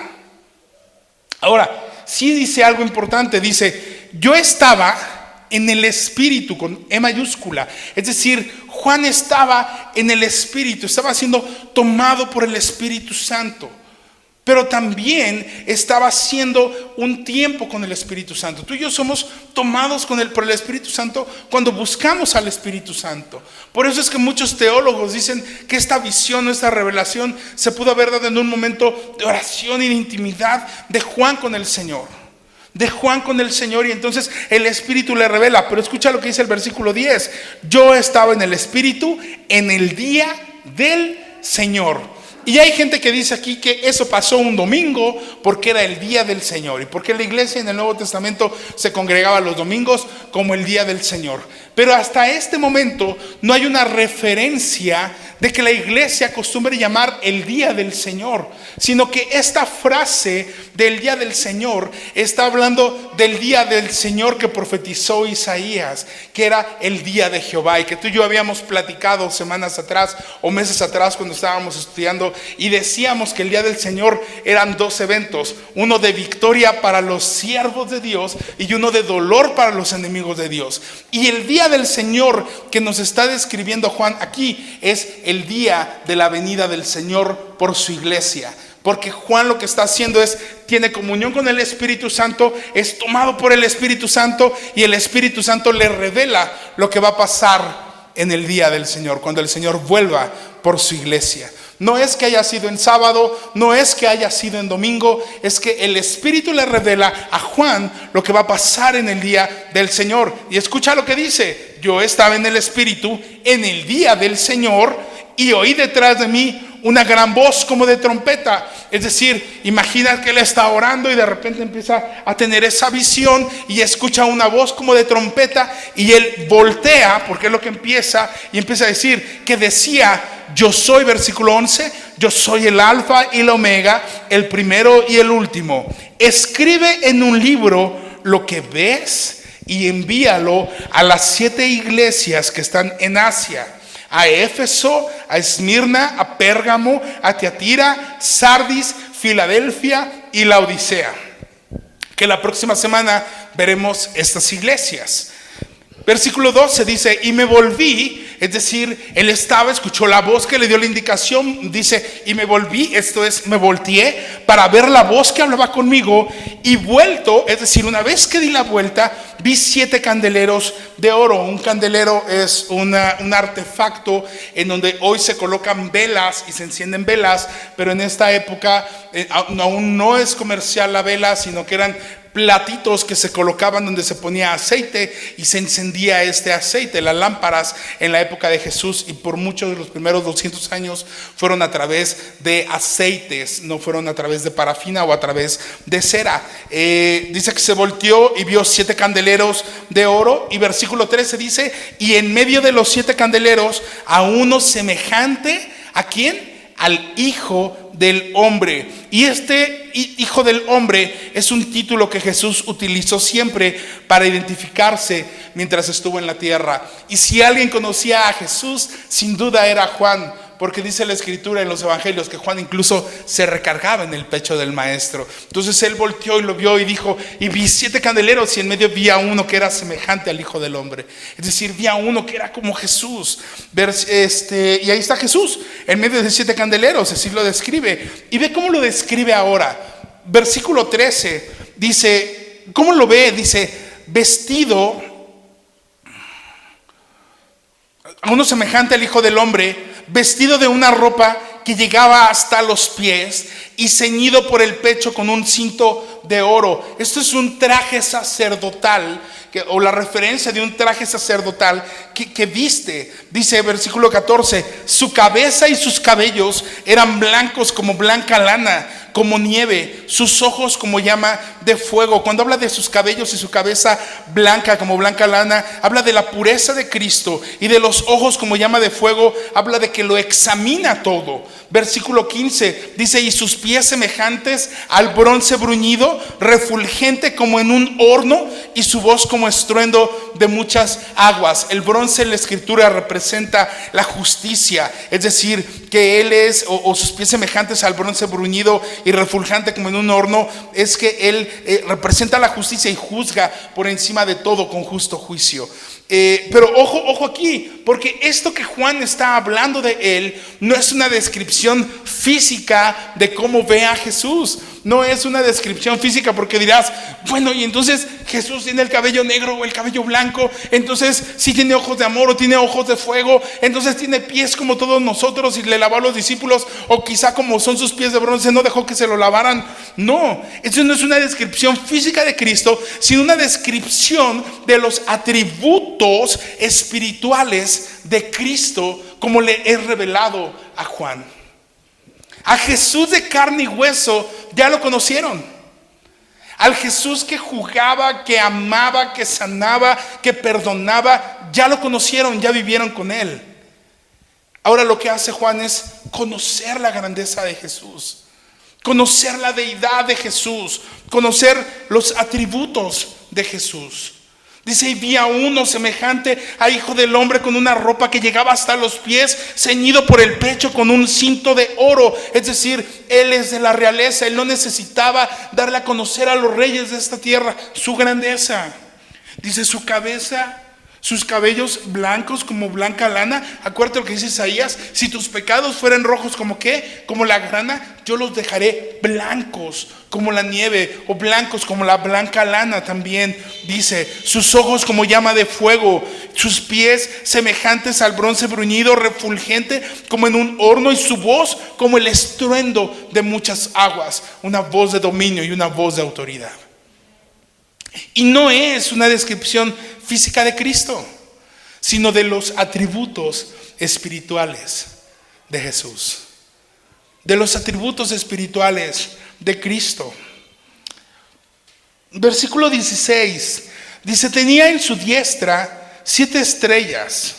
Ahora, sí dice algo importante, dice, yo estaba en el Espíritu, con E mayúscula. Es decir, Juan estaba en el Espíritu, estaba siendo tomado por el Espíritu Santo. Pero también estaba haciendo un tiempo con el Espíritu Santo. Tú y yo somos tomados por el Espíritu Santo cuando buscamos al Espíritu Santo. Por eso es que muchos teólogos dicen que esta visión, esta revelación se pudo haber dado en un momento de oración y de intimidad de Juan con el Señor. De Juan con el Señor, y entonces el Espíritu le revela. Pero escucha lo que dice el versículo 10. Yo estaba en el Espíritu en el día del Señor. Y hay gente que dice aquí que eso pasó un domingo porque era el día del Señor, y porque la iglesia en el Nuevo Testamento se congregaba los domingos como el día del Señor. Pero hasta este momento no hay una referencia de que la iglesia acostumbre llamar el día del Señor, sino que esta frase del día del Señor está hablando del día del Señor que profetizó Isaías, que era el día de Jehová, y que tú y yo habíamos platicado semanas atrás o meses atrás cuando estábamos estudiando, y decíamos que el día del Señor eran dos eventos: uno de victoria para los siervos de Dios y uno de dolor para los enemigos de Dios. Y el día del Señor que nos está describiendo Juan aquí es el día de la venida del Señor por su iglesia. Porque Juan lo que está haciendo es, tiene comunión con el Espíritu Santo, es tomado por el Espíritu Santo, y el Espíritu Santo le revela lo que va a pasar en el día del Señor, cuando el Señor vuelva por su iglesia. No es que haya sido en sábado, no es que haya sido en domingo, es que el Espíritu le revela a Juan lo que va a pasar en el día del Señor. Y escucha lo que dice: yo estaba en el Espíritu en el día del Señor, y oí detrás de mí una gran voz como de trompeta. Es decir, imagina que él está orando y de repente empieza a tener esa visión y escucha una voz como de trompeta, y él voltea, porque es lo que empieza, y empieza a decir que decía: yo soy, versículo 11, yo soy el alfa y el omega, el primero y el último. Escribe en un libro lo que ves y envíalo a las 7 iglesias que están en Asia: a Éfeso, a Esmirna, a Pérgamo, a Tiatira, Sardis, Filadelfia y Laodicea. Que la próxima semana veremos estas iglesias. Versículo 12 dice: y me volví, es decir, él escuchó la voz que le dio la indicación, dice, y me volví, esto es, me volteé para ver la voz que hablaba conmigo, y vuelto, es decir, una vez que di la vuelta, vi 7 candeleros de oro. Un candelero es un artefacto en donde hoy se colocan velas y se encienden velas, pero en esta época aún no es comercial la vela, sino que eran platitos que se colocaban donde se ponía aceite y se encendía este aceite. Las lámparas en la época de Jesús y por muchos de los primeros 200 años fueron a través de aceites, no fueron a través de parafina o a través de cera. Dice que se volteó y vio 7 candeleros de oro, y versículo 13 dice: y en medio de los 7 candeleros a uno semejante, ¿a quién? Al Hijo del Hombre. Y este Hijo del Hombre es un título que Jesús utilizó siempre para identificarse mientras estuvo en la tierra. Y si alguien conocía a Jesús, sin duda era Juan, porque dice la Escritura en los Evangelios que Juan incluso se recargaba en el pecho del Maestro. Entonces él volteó y lo vio y dijo: y vi 7 candeleros, y en medio vi a uno que era semejante al Hijo del Hombre. Es decir, vi a uno que era como Jesús. Y ahí está Jesús en medio de 7 candeleros, así lo describe. Y ve cómo lo describe ahora. Versículo 13 dice, ¿cómo lo ve? Dice: vestido, a uno semejante al Hijo del Hombre, vestido de una ropa que llegaba hasta los pies y ceñido por el pecho con un cinto de oro. Esto es un traje sacerdotal, o la referencia de un traje sacerdotal que viste. Dice versículo 14: su cabeza y sus cabellos eran blancos como blanca lana, como nieve, sus ojos como llama de fuego. Cuando habla de sus cabellos y su cabeza blanca como blanca lana, habla de la pureza de Cristo. Y de los ojos como llama de fuego, habla de que lo examina todo. Versículo 15 dice: y sus pies semejantes al bronce bruñido, refulgente como en un horno, y su voz como estruendo de muchas aguas. El bronce en la escritura representa la justicia, es decir, que él es, o sus pies semejantes al bronce bruñido y refulgente como en un horno, es que él representa la justicia y juzga por encima de todo con justo juicio. Pero ojo aquí, porque esto que Juan está hablando de él no es una descripción física de cómo ve a Jesús. No es una descripción física, porque dirás, bueno, y entonces Jesús tiene el cabello negro o el cabello blanco, entonces sí tiene ojos de amor o tiene ojos de fuego, entonces tiene pies como todos nosotros y le lavó a los discípulos, o quizá como son sus pies de bronce no dejó que se lo lavaran. No, eso no es una descripción física de Cristo, sino una descripción de los atributos espirituales de Cristo como le es revelado a Juan. A Jesús de carne y hueso ya lo conocieron. Al Jesús que jugaba, que amaba, que sanaba, que perdonaba, ya lo conocieron, ya vivieron con él. Ahora lo que hace Juan es conocer la grandeza de Jesús, conocer la deidad de Jesús, conocer los atributos de Jesús. Dice: y vi a uno semejante a hijo del hombre con una ropa que llegaba hasta los pies, ceñido por el pecho con un cinto de oro. Es decir, él es de la realeza, él no necesitaba darle a conocer a los reyes de esta tierra su grandeza. Dice: su cabeza, sus cabellos blancos como blanca lana. Acuérdate lo que dice Isaías: si tus pecados fueran rojos como ¿qué? Como la grana, yo los dejaré blancos como la nieve, o blancos como la blanca lana. También dice: sus ojos como llama de fuego, sus pies semejantes al bronce bruñido, refulgente como en un horno, y su voz como el estruendo de muchas aguas. Una voz de dominio y una voz de autoridad. Y no es una descripción física de Cristo, sino de los atributos espirituales de Jesús, de los atributos espirituales de Cristo. Versículo 16 dice: tenía en su diestra 7 estrellas,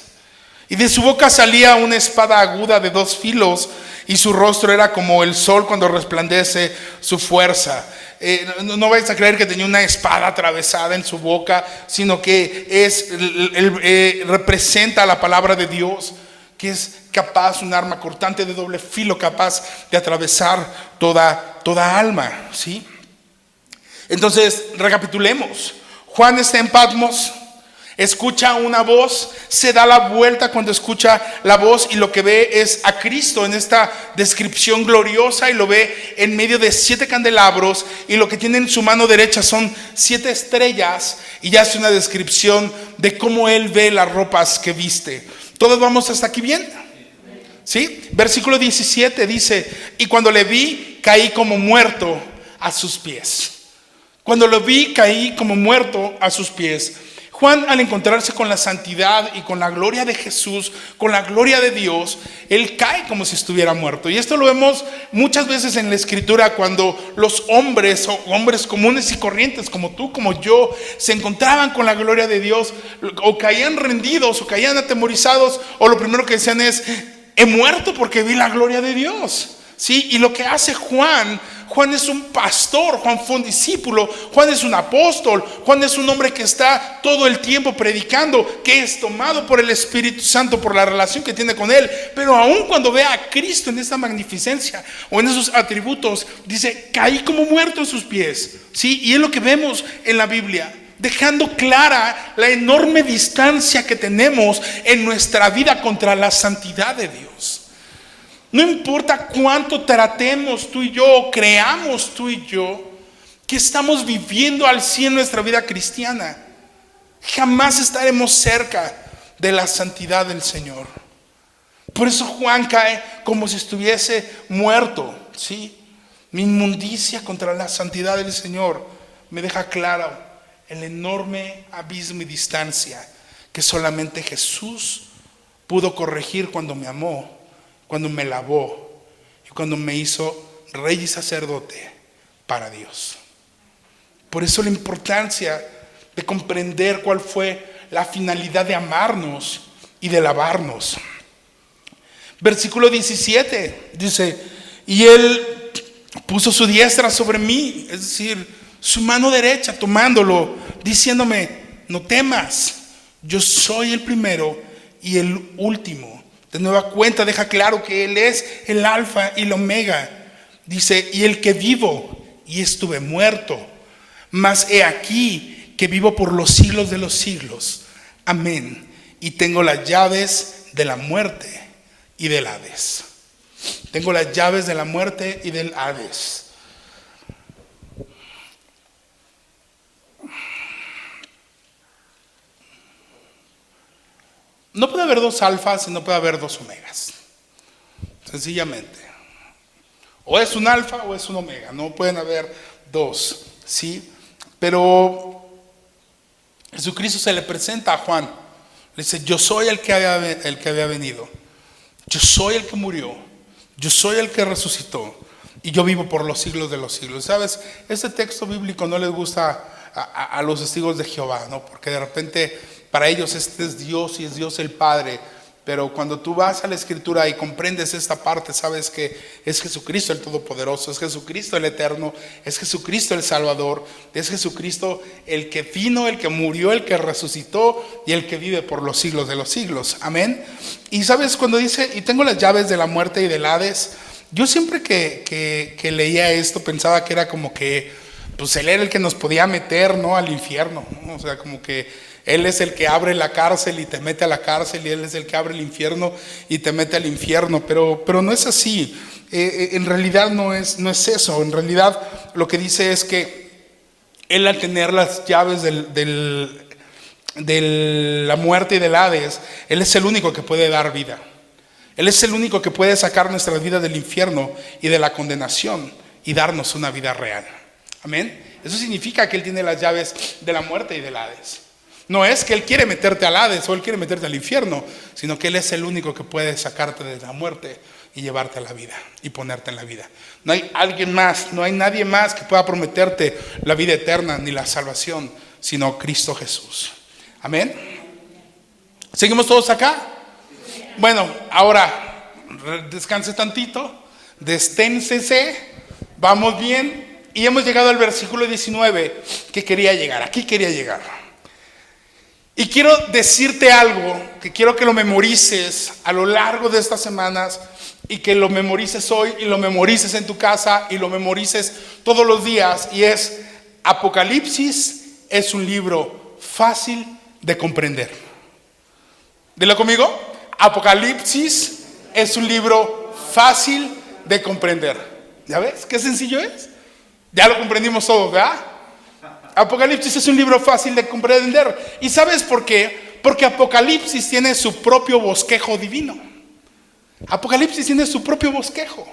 y de su boca salía una espada aguda de 2 filos, y su rostro era como el sol cuando resplandece su fuerza. No vais a creer que tenía una espada atravesada en su boca, sino que representa la palabra de Dios, que es capaz, un arma cortante de doble filo, capaz de atravesar toda alma, ¿sí? Entonces, recapitulemos. Juan está en Patmos, escucha una voz, se da la vuelta cuando escucha la voz, y lo que ve es a Cristo en esta descripción gloriosa, y lo ve en medio de 7 candelabros, y lo que tiene en su mano derecha son 7 estrellas, y ya hace una descripción de cómo él ve las ropas que viste. ¿Todos vamos hasta aquí bien? ¿Sí? Versículo 17 dice: y cuando le vi, caí como muerto a sus pies. Cuando lo vi, caí como muerto a sus pies. Juan, al encontrarse con la santidad y con la gloria de Jesús, con la gloria de Dios, él cae como si estuviera muerto. Y esto lo vemos muchas veces en la escritura, cuando los hombres, o hombres comunes y corrientes como tú, como yo, se encontraban con la gloria de Dios, o caían rendidos, o caían atemorizados, o lo primero que decían es: he muerto porque vi la gloria de Dios. ¿Sí? Y lo que hace Juan es un pastor, Juan fue un discípulo, Juan es un apóstol, Juan es un hombre que está todo el tiempo predicando, que es tomado por el Espíritu Santo por la relación que tiene con él. Pero aún cuando ve a Cristo en esta magnificencia o en esos atributos, dice: caí como muerto a sus pies. ¿Sí? Y es lo que vemos en la Biblia, dejando clara la enorme distancia que tenemos en nuestra vida contra la santidad de Dios. No importa cuánto tratemos tú y yo, o creamos tú y yo que estamos viviendo al 100 nuestra vida cristiana, jamás estaremos cerca de la santidad del Señor. Por eso Juan cae como si estuviese muerto, ¿sí? Mi inmundicia contra la santidad del Señor me deja claro el enorme abismo y distancia que solamente Jesús pudo corregir cuando me amó, cuando me lavó y cuando me hizo rey y sacerdote para Dios. Por eso la importancia de comprender cuál fue la finalidad de amarnos y de lavarnos. Versículo 17 dice: y él puso su diestra sobre mí, es decir, su mano derecha, tomándolo, diciéndome: no temas, yo soy el primero y el último. De nueva cuenta deja claro que Él es el alfa y el omega. Dice: y el que vivo y estuve muerto, mas he aquí que vivo por los siglos de los siglos. Amén. Y tengo las llaves de la muerte y del Hades. Tengo las llaves de la muerte y del Hades. No puede haber dos alfas y no puede haber dos omegas. Sencillamente. O es un alfa o es un omega. No pueden haber dos. ¿Sí? Pero Jesucristo se le presenta a Juan. Le dice: yo soy el que había venido. Yo soy el que murió. Yo soy el que resucitó. Y yo vivo por los siglos de los siglos. ¿Sabes? Este texto bíblico no les gusta a los testigos de Jehová, ¿no? Porque de repente para ellos este es Dios y es Dios el Padre. Pero cuando tú vas a la Escritura y comprendes esta parte, sabes que es Jesucristo el Todopoderoso, es Jesucristo el Eterno, es Jesucristo el Salvador, es Jesucristo el que vino, el que murió, el que resucitó y el que vive por los siglos de los siglos. Amén. Y sabes, cuando dice: y tengo las llaves de la muerte y del Hades, yo siempre que leía esto pensaba que era como que pues Él era el que nos podía meter, ¿no?, al infierno, ¿no? O sea, como que Él es el que abre la cárcel y te mete a la cárcel, y Él es el que abre el infierno y te mete al infierno, pero no es así. En realidad no es eso. En realidad lo que dice es que Él, al tener las llaves de la muerte y del Hades, Él es el único que puede dar vida. Él es el único que puede sacar nuestra vida del infierno y de la condenación y darnos una vida real. Amén. Eso significa que Él tiene las llaves de la muerte y del Hades. No es que Él quiere meterte al Hades o Él quiere meterte al infierno, sino que Él es el único que puede sacarte de la muerte y llevarte a la vida y ponerte en la vida. No hay alguien más, no hay nadie más que pueda prometerte la vida eterna ni la salvación, sino Cristo Jesús. Amén. ¿Seguimos todos acá? Bueno, ahora descanse tantito, desténsese, vamos bien. Y hemos llegado al versículo 19 que quería llegar. Aquí quería llegar. Y quiero decirte algo que quiero que lo memorices a lo largo de estas semanas, y que lo memorices hoy y lo memorices en tu casa y lo memorices todos los días. Y es: Apocalipsis es un libro fácil de comprender. Dilo conmigo: Apocalipsis es un libro fácil de comprender. ¿Ya ves qué sencillo es? Ya lo comprendimos todos, ¿verdad? Apocalipsis es un libro fácil de comprender. ¿Y sabes por qué? Porque Apocalipsis tiene su propio bosquejo divino. Apocalipsis tiene su propio bosquejo.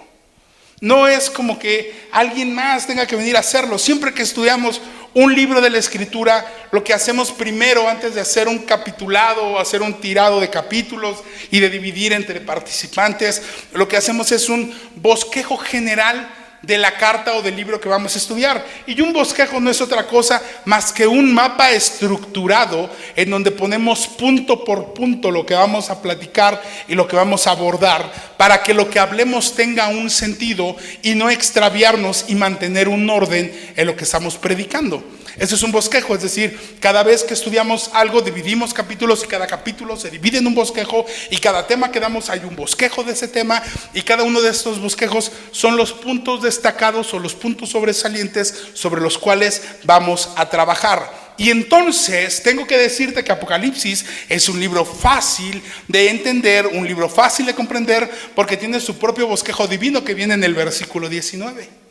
No es como que alguien más tenga que venir a hacerlo. Siempre que estudiamos un libro de la Escritura, lo que hacemos primero, antes de hacer un capitulado o hacer un tirado de capítulos y de dividir entre participantes, lo que hacemos es un bosquejo general de la carta o del libro que vamos a estudiar. Y un bosquejo no es otra cosa más que un mapa estructurado en donde ponemos punto por punto lo que vamos a platicar y lo que vamos a abordar, para que lo que hablemos tenga un sentido y no extraviarnos, y mantener un orden en lo que estamos predicando. Eso es un bosquejo, es decir, cada vez que estudiamos algo dividimos capítulos, y cada capítulo se divide en un bosquejo, y cada tema que damos hay un bosquejo de ese tema, y cada uno de estos bosquejos son los puntos destacados o los puntos sobresalientes sobre los cuales vamos a trabajar. Y entonces tengo que decirte que Apocalipsis es un libro fácil de entender, un libro fácil de comprender, porque tiene su propio bosquejo divino que viene en el versículo 19.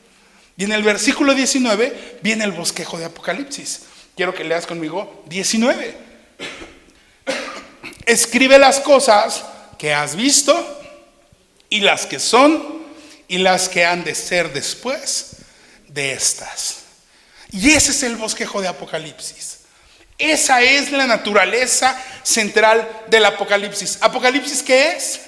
Y en el versículo 19 viene el bosquejo de Apocalipsis. Quiero que leas conmigo 19. Escribe las cosas que has visto, y las que son, y las que han de ser después de estas. Y ese es el bosquejo de Apocalipsis. Esa es la naturaleza central del Apocalipsis. ¿Apocalipsis qué es?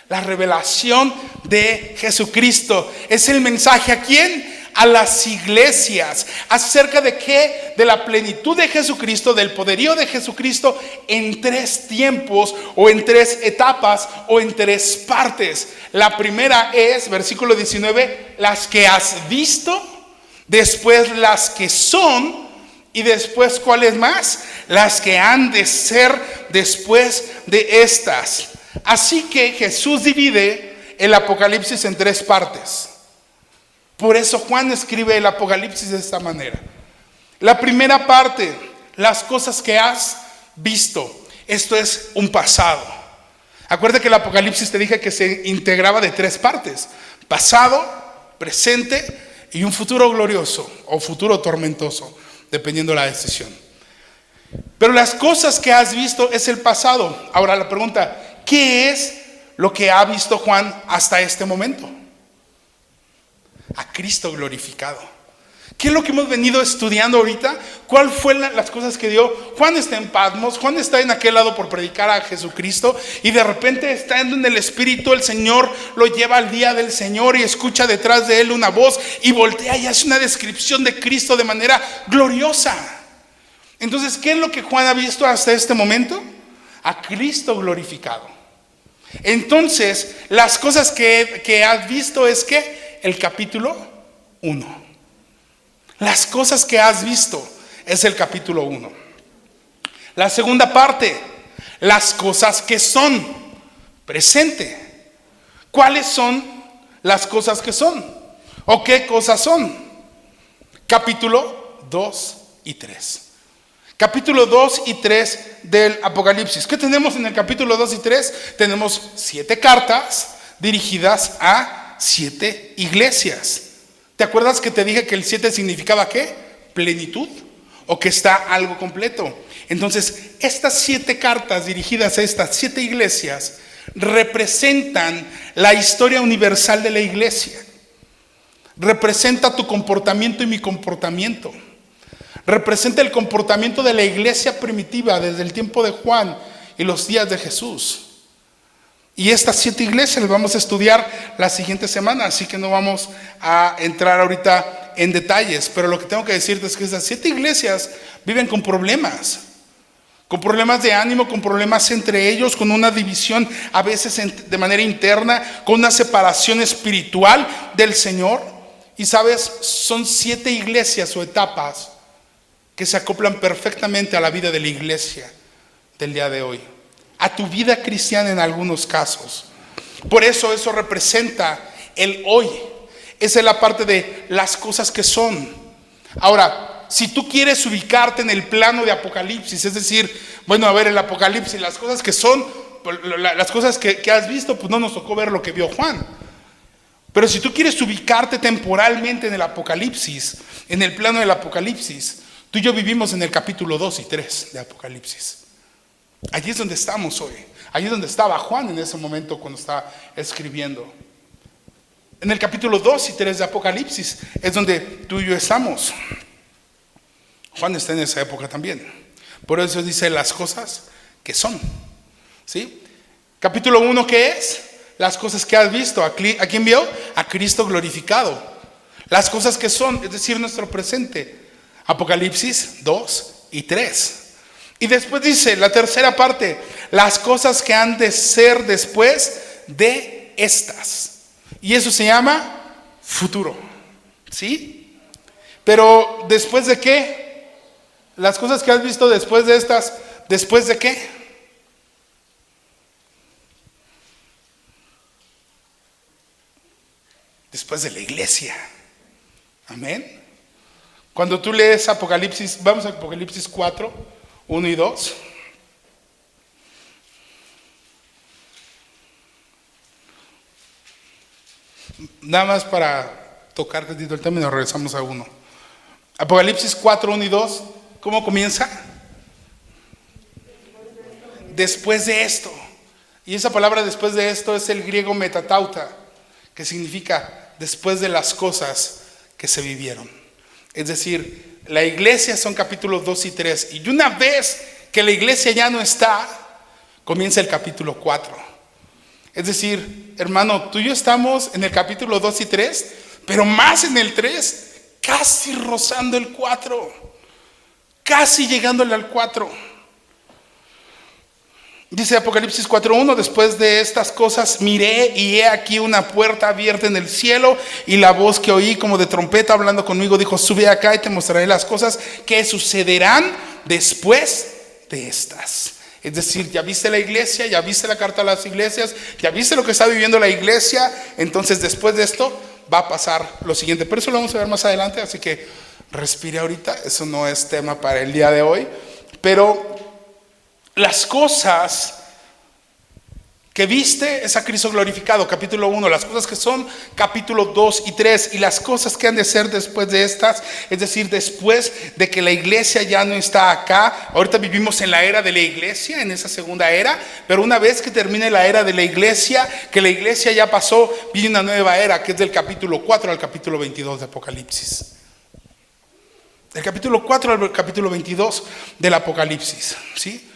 La revelación de Jesucristo. Es el mensaje ¿a quién? A las iglesias. ¿Acerca de qué? De la plenitud de Jesucristo, del poderío de Jesucristo en 3 tiempos, o en 3 etapas, o en 3 partes. La primera es, versículo 19, las que has visto, después las que son, y después ¿cuáles más? Las que han de ser después de estas. Así que Jesús divide el Apocalipsis en 3 partes. Por eso Juan escribe el Apocalipsis de esta manera. La primera parte, las cosas que has visto. Esto es un pasado. Acuérdate que el Apocalipsis te dije que se integraba de 3 partes: pasado, presente y un futuro glorioso o futuro tormentoso, dependiendo de la decisión. Pero las cosas que has visto es el pasado. Ahora la pregunta, ¿qué es lo que ha visto Juan hasta este momento? A Cristo glorificado. ¿Qué es lo que hemos venido estudiando ahorita? ¿Cuál fue las cosas que dio? Juan está en Patmos, Juan está en aquel lado por predicar a Jesucristo, y de repente estando en el Espíritu, el Señor lo lleva al día del Señor y escucha detrás de él una voz y voltea y hace una descripción de Cristo de manera gloriosa. Entonces, ¿qué es lo que Juan ha visto hasta este momento? A Cristo glorificado. Entonces, las cosas que has visto es que el capítulo 1. Las cosas que has visto es el capítulo 1. La segunda parte, las cosas que son, presente. ¿Cuáles son las cosas que son? ¿O qué cosas son? Capítulo 2 y 3. Capítulo 2 y 3 del Apocalipsis. ¿Qué tenemos en el capítulo 2 y 3? Tenemos 7 cartas dirigidas a 7 iglesias. ¿Te acuerdas que te dije que el 7 significaba qué? Plenitud, o que está algo completo. Entonces, estas 7 cartas dirigidas a estas 7 iglesias representan la historia universal de la iglesia. Representa tu comportamiento y mi comportamiento. Representa el comportamiento de la iglesia primitiva desde el tiempo de Juan y los días de Jesús. Y estas 7 iglesias las vamos a estudiar la siguiente semana, así que no vamos a entrar ahorita en detalles. Pero lo que tengo que decirte es que estas 7 iglesias viven con problemas de ánimo, con problemas entre ellos, con una división a veces de manera interna, con una separación espiritual del Señor. Y sabes, son 7 iglesias o etapas que se acoplan perfectamente a la vida de la iglesia del día de hoy, a tu vida cristiana en algunos casos. Por eso representa el hoy. Esa es la parte de las cosas que son. Ahora, si tú quieres ubicarte en el plano de Apocalipsis, es decir, bueno, a ver, el Apocalipsis, las cosas que son, las cosas que has visto, pues no nos tocó ver lo que vio Juan. Pero si tú quieres ubicarte temporalmente en el Apocalipsis, en el plano del Apocalipsis, tú y yo vivimos en el capítulo 2 y 3 de Apocalipsis. Allí es donde estamos hoy. Allí es donde estaba Juan en ese momento cuando estaba escribiendo. En el capítulo 2 y 3 de Apocalipsis es donde tú y yo estamos. Juan está en esa época también. Por eso dice las cosas que son. ¿Sí? Capítulo 1, ¿qué es? Las cosas que has visto. ¿A quién vio? A Cristo glorificado. Las cosas que son, es decir, nuestro presente. Apocalipsis 2 y 3. Y después dice la tercera parte, las cosas que han de ser después de estas. Y eso se llama futuro. ¿Sí? Pero ¿después de qué? Las cosas que has visto después de estas, ¿después de qué? Después de la iglesia. Amén. Cuando tú lees Apocalipsis, vamos a Apocalipsis 4, 1 y 2. Nada más para tocar tantito el tema y nos regresamos a 1. Apocalipsis 4, 1 y 2. ¿Cómo comienza? Después de esto. Y esa palabra después de esto es el griego metatauta, que significa después de las cosas que se vivieron. Es decir, la iglesia son capítulos 2 y 3. Y una vez que la iglesia ya no está, comienza el capítulo 4. Es decir, hermano, tú y yo estamos en el capítulo 2 y 3, pero más en el 3, casi rozando el 4, casi llegándole al 4. Dice Apocalipsis 4:1, después de estas cosas miré y he aquí una puerta abierta en el cielo, y la voz que oí como de trompeta hablando conmigo dijo: sube acá y te mostraré las cosas que sucederán después de estas. Es decir, ya viste la iglesia, ya viste la carta a las iglesias, ya viste lo que está viviendo la iglesia. Entonces después de esto va a pasar lo siguiente, pero eso lo vamos a ver más adelante, así que respire ahorita. Eso no es tema para el día de hoy, pero las cosas que viste es a Cristo glorificado, capítulo 1, las cosas que son, capítulo 2 y 3, y las cosas que han de ser después de estas, es decir, después de que la iglesia ya no está acá. Ahorita vivimos en la era de la iglesia, en esa segunda era, pero una vez que termine la era de la iglesia, que la iglesia ya pasó, viene una nueva era, que es del capítulo 4 al capítulo 22 de Apocalipsis. Del capítulo 4 al capítulo 22 del Apocalipsis, ¿sí?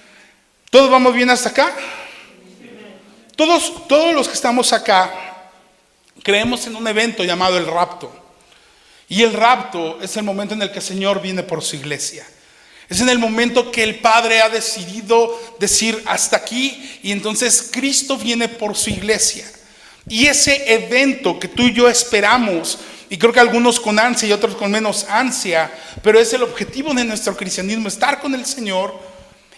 ¿Todos vamos bien hasta acá? Todos los que estamos acá creemos en un evento llamado el rapto. Y el rapto es el momento en el que el Señor viene por su iglesia. Es en el momento que el Padre ha decidido decir hasta aquí, y entonces Cristo viene por su iglesia. Y ese evento que tú y yo esperamos, y creo que algunos con ansia y otros con menos ansia, pero es el objetivo de nuestro cristianismo, estar con el Señor,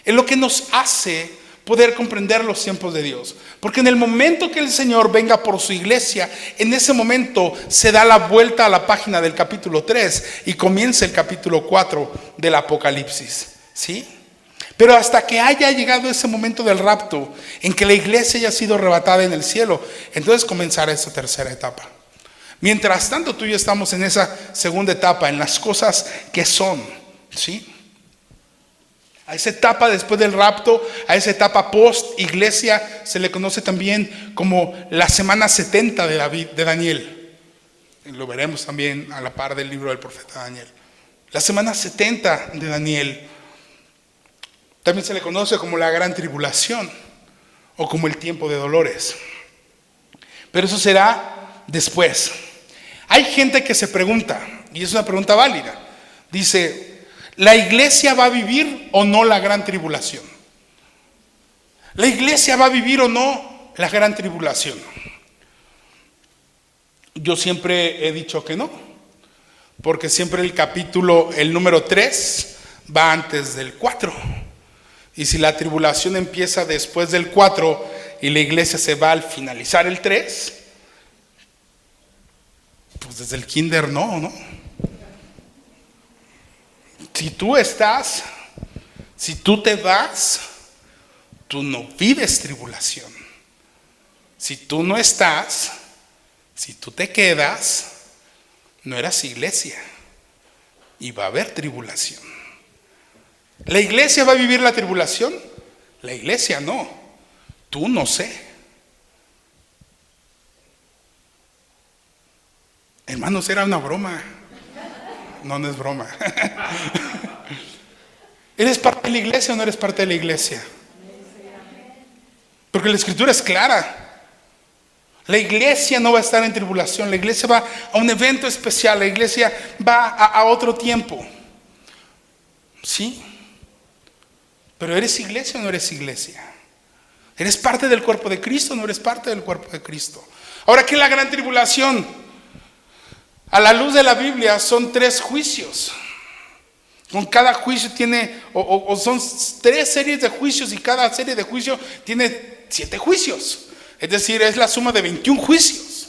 es lo que nos hace poder comprender los tiempos de Dios. Porque en el momento que el Señor venga por su iglesia, en ese momento se da la vuelta a la página del capítulo 3 y comienza el capítulo 4 del Apocalipsis, ¿sí? Pero hasta que haya llegado ese momento del rapto, en que la iglesia haya sido arrebatada en el cielo, entonces comenzará esa tercera etapa. Mientras tanto, tú y yo estamos en esa segunda etapa, en las cosas que son, ¿sí? A esa etapa después del rapto, a esa etapa post iglesia, se le conoce también como la semana 70 de Daniel. Lo veremos también a la par del libro del profeta Daniel. La semana 70 de Daniel también se le conoce como la gran tribulación o como el tiempo de dolores. Pero eso será después. Hay gente que se pregunta, y es una pregunta válida, dice: ¿la iglesia va a vivir o no la gran tribulación? ¿La iglesia va a vivir o no la gran tribulación? Yo siempre he dicho que no, porque siempre el número 3 va antes del 4. Y si la tribulación empieza después del 4 y la iglesia se va al finalizar el 3, pues desde el kinder no. Si tú te vas, tú no vives tribulación. Si tú no estás, si tú te quedas, no eras iglesia y va a haber tribulación. ¿La iglesia va a vivir la tribulación? La iglesia no. Tú no sé. Hermanos, era una broma. No es broma. ¿Eres parte de la iglesia o no eres parte de la iglesia? Porque la escritura es clara. La iglesia no va a estar en tribulación. La iglesia va a un evento especial. La iglesia va a otro tiempo. ¿Sí? Pero ¿eres iglesia o no eres iglesia? ¿Eres parte del cuerpo de Cristo o no eres parte del cuerpo de Cristo? Ahora, ¿qué es la gran tribulación? A la luz de la Biblia son 3 juicios. Con cada juicio tiene, o son 3 series de juicios, y cada serie de juicios tiene 7 juicios. Es decir, es la suma de 21 juicios.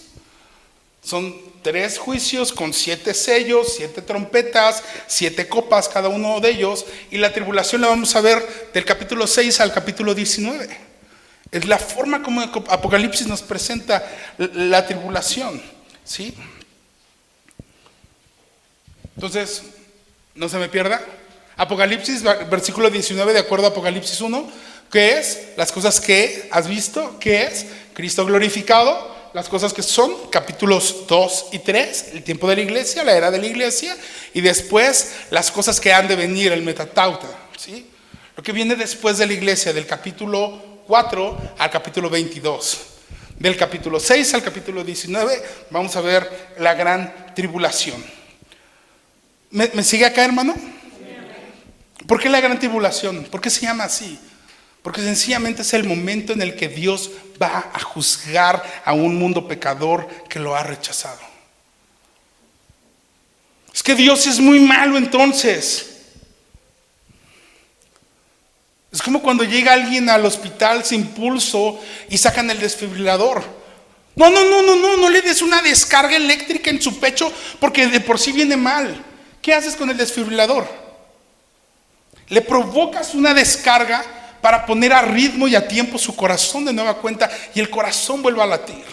Son 3 juicios con 7 sellos, 7 trompetas, 7 copas cada uno de ellos. Y la tribulación la vamos a ver del capítulo 6 al capítulo 19. Es la forma como Apocalipsis nos presenta la tribulación, ¿sí? Entonces, no se me pierda. Apocalipsis, versículo 19, de acuerdo a Apocalipsis 1, ¿qué es? Las cosas que has visto, ¿qué es? Cristo glorificado. Las cosas que son, capítulos 2 y 3, el tiempo de la iglesia, la era de la iglesia, y después las cosas que han de venir, el metatauta, ¿sí? Lo que viene después de la iglesia, del capítulo 4 al capítulo 22. Del capítulo 6 al capítulo 19 vamos a ver la gran tribulación. ¿Me sigue acá, hermano? ¿Por qué la gran tribulación? ¿Por qué se llama así? Porque sencillamente es el momento en el que Dios va a juzgar a un mundo pecador que lo ha rechazado. Es que Dios es muy malo entonces. Es como cuando llega alguien al hospital sin pulso y sacan el desfibrilador. No le des una descarga eléctrica en su pecho porque de por sí viene mal. ¿Qué haces con el desfibrilador? Le provocas una descarga para poner a ritmo y a tiempo su corazón de nueva cuenta y el corazón vuelve a latir.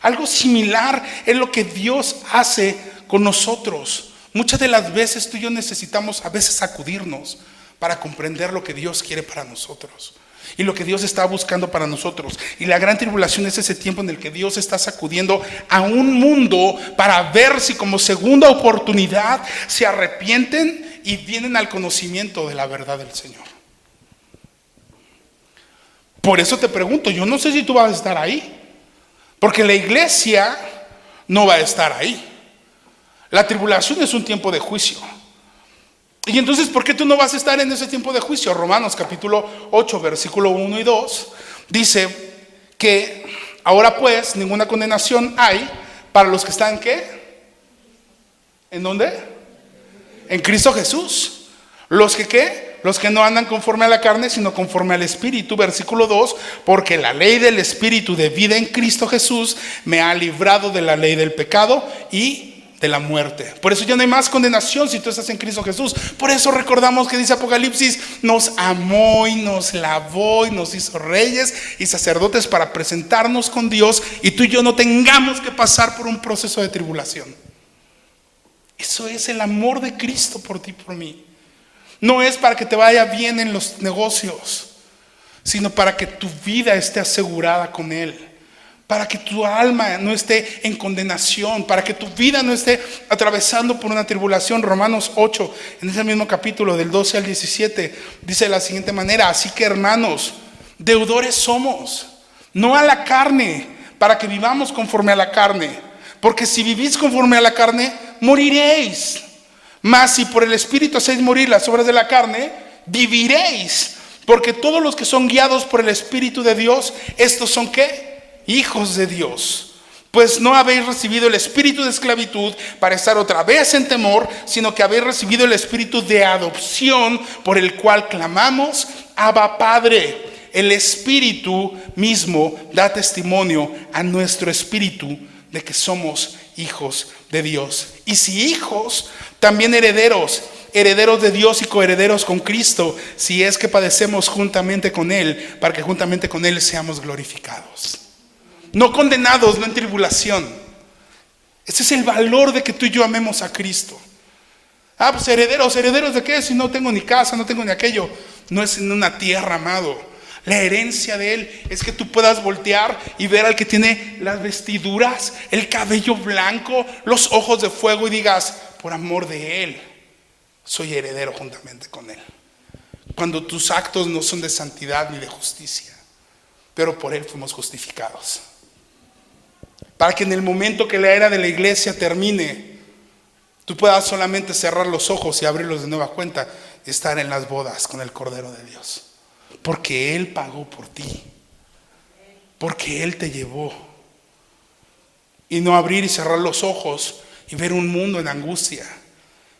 Algo similar es lo que Dios hace con nosotros. Muchas de las veces tú y yo necesitamos a veces sacudirnos para comprender lo que Dios quiere para nosotros y lo que Dios está buscando para nosotros. Y la gran tribulación es ese tiempo en el que Dios está sacudiendo a un mundo para ver si como segunda oportunidad se arrepienten y vienen al conocimiento de la verdad del Señor. Por eso te pregunto, yo no sé si tú vas a estar ahí, porque la iglesia no va a estar ahí. La tribulación es un tiempo de juicio. Y entonces, ¿por qué tú no vas a estar en ese tiempo de juicio? Romanos capítulo 8, versículo 1 y 2, dice que ahora pues ninguna condenación hay para los que están, ¿qué? ¿En dónde? En Cristo Jesús. Los que, ¿qué? Los que no andan conforme a la carne, sino conforme al Espíritu. Versículo 2, porque la ley del Espíritu de vida en Cristo Jesús me ha librado de la ley del pecado y de la muerte. Por eso ya no hay más condenación si tú estás en Cristo Jesús. Por eso recordamos que dice Apocalipsis, nos amó y nos lavó y nos hizo reyes y sacerdotes para presentarnos con Dios y tú y yo no tengamos que pasar por un proceso de tribulación. Eso es el amor de Cristo por ti y por mí. No es para que te vaya bien en los negocios, sino para que tu vida esté asegurada con Él. Para que tu alma no esté en condenación, para que tu vida no esté atravesando por una tribulación. Romanos 8, en ese mismo capítulo del 12 al 17, dice de la siguiente manera: así que hermanos, deudores somos, no a la carne, para que vivamos conforme a la carne. Porque si vivís conforme a la carne, moriréis. Mas si por el Espíritu hacéis morir las obras de la carne, viviréis. Porque todos los que son guiados por el Espíritu de Dios, estos son ¿qué? Hijos de Dios. Pues no habéis recibido el espíritu de esclavitud para estar otra vez en temor, sino que habéis recibido el espíritu de adopción por el cual clamamos, Abba Padre. El Espíritu mismo da testimonio a nuestro espíritu de que somos hijos de Dios. Y si hijos, también herederos, herederos de Dios y coherederos con Cristo, si es que padecemos juntamente con Él, para que juntamente con Él seamos glorificados. No condenados, no en tribulación. Ese es el valor de que tú y yo amemos a Cristo. Pues herederos, ¿herederos de qué? Si no tengo ni casa, no tengo ni aquello. No es en una tierra, amado. La herencia de Él es que tú puedas voltear y ver al que tiene las vestiduras, el cabello blanco, los ojos de fuego y digas, por amor de Él, soy heredero juntamente con Él. Cuando tus actos no son de santidad ni de justicia, pero por Él fuimos justificados. Para que en el momento que la era de la iglesia termine, tú puedas solamente cerrar los ojos y abrirlos de nueva cuenta y estar en las bodas con el Cordero de Dios. Porque Él pagó por ti. Porque Él te llevó. Y no abrir y cerrar los ojos y ver un mundo en angustia,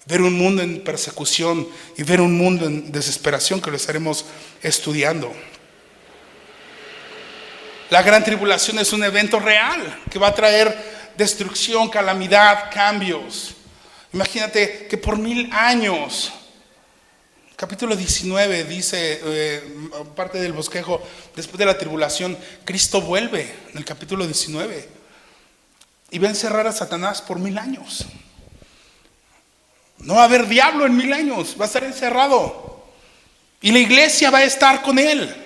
ver un mundo en persecución y ver un mundo en desesperación, que lo estaremos estudiando. La gran tribulación es un evento real que va a traer destrucción, calamidad, cambios. Imagínate que por 1000 años, capítulo 19 dice, parte del bosquejo, después de la tribulación, Cristo vuelve en el capítulo 19 y va a encerrar a Satanás por 1000 años. No va a haber diablo en 1000 años, va a estar encerrado y la iglesia va a estar con él.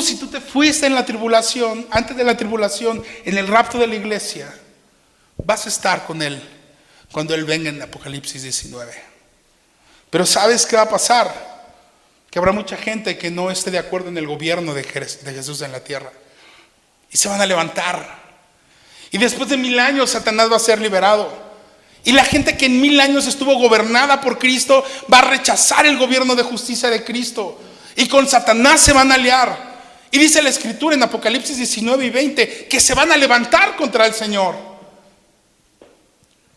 Si tú te fuiste en la tribulación, antes de la tribulación, en el rapto de la iglesia, vas a estar con Él cuando Él venga en Apocalipsis 19. Pero ¿sabes qué va a pasar? Que habrá mucha gente que no esté de acuerdo en el gobierno de Jesús en la tierra. y se van a levantar. Y después de 1000 años Satanás va a ser liberado. Y la gente que en 1000 años estuvo gobernada por Cristo va a rechazar el gobierno de justicia de Cristo. Y con Satanás se van a aliar. Y dice la Escritura en Apocalipsis 19 y 20 que se van a levantar contra el Señor.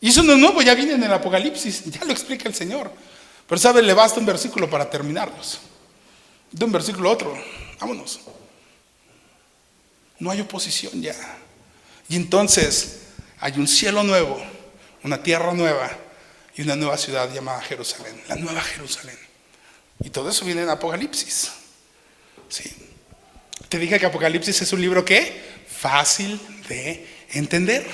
Y eso no es nuevo, ya viene en el Apocalipsis, ya lo explica el Señor. Pero sabe, le basta un versículo para terminarlos. De un versículo a otro, vámonos. No hay oposición ya. Y entonces hay un cielo nuevo, una tierra nueva y una nueva ciudad llamada Jerusalén, la nueva Jerusalén. Y todo eso viene en Apocalipsis. Sí. Te dije que Apocalipsis es un libro ¿qué? Fácil de entender.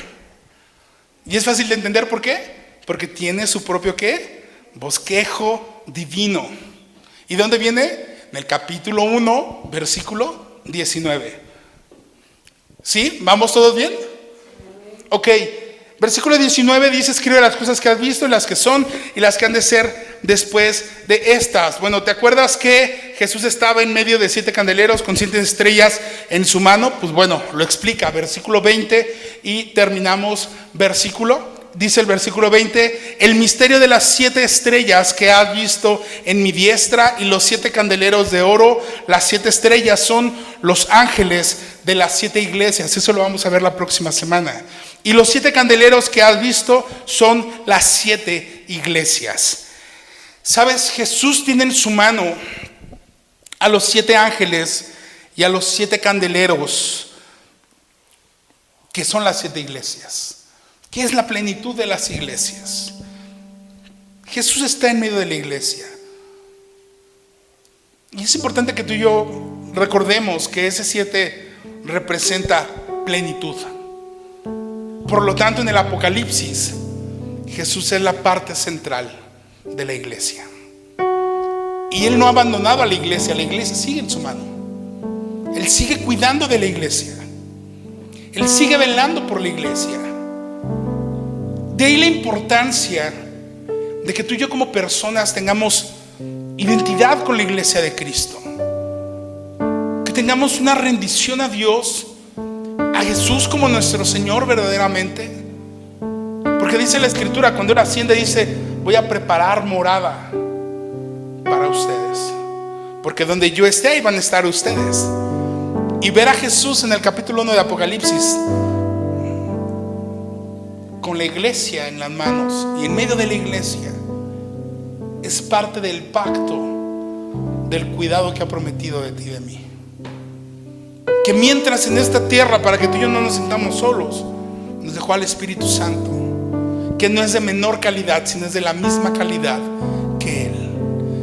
Y es fácil de entender ¿por qué? Porque tiene su propio ¿qué? Bosquejo divino. ¿Y de dónde viene? En el capítulo 1, versículo 19. ¿Sí? ¿Vamos todos bien? Ok. Versículo 19 dice: escribe las cosas que has visto y las que son y las que han de ser después de estas. Bueno, ¿te acuerdas que Jesús estaba en medio de 7 candeleros con 7 estrellas en su mano? Pues bueno, lo explica, versículo 20 y terminamos dice el versículo 20: el misterio de las 7 estrellas que has visto en mi diestra y los 7 candeleros de oro. Las 7 estrellas son los ángeles de las 7 iglesias. Eso lo vamos a ver la próxima semana. Y los 7 candeleros que has visto son las 7 iglesias. ¿Sabes? Jesús tiene en su mano a los 7 ángeles y a los 7 candeleros, que son las 7 iglesias. ¿Qué es la plenitud de las iglesias? Jesús está en medio de la iglesia. Y es importante que tú y yo recordemos que ese 7 representa plenitud. Por lo tanto, en el Apocalipsis, Jesús es la parte central de la iglesia. Y Él no ha abandonado a la iglesia sigue en su mano. Él sigue cuidando de la iglesia. Él sigue velando por la iglesia. De ahí la importancia de que tú y yo como personas tengamos identidad con la iglesia de Cristo. Que tengamos una rendición a Dios, a Jesús como nuestro Señor verdaderamente. Porque dice la Escritura, cuando Él asciende, dice: voy a preparar morada para ustedes, porque donde yo esté, ahí van a estar ustedes. Y ver a Jesús en el capítulo 1 de Apocalipsis con la iglesia en las manos y en medio de la iglesia es parte del pacto, del cuidado que ha prometido de ti y de mí. Que mientras en esta tierra, para que tú y yo no nos sintamos solos, nos dejó al Espíritu Santo, que no es de menor calidad, sino es de la misma calidad que Él.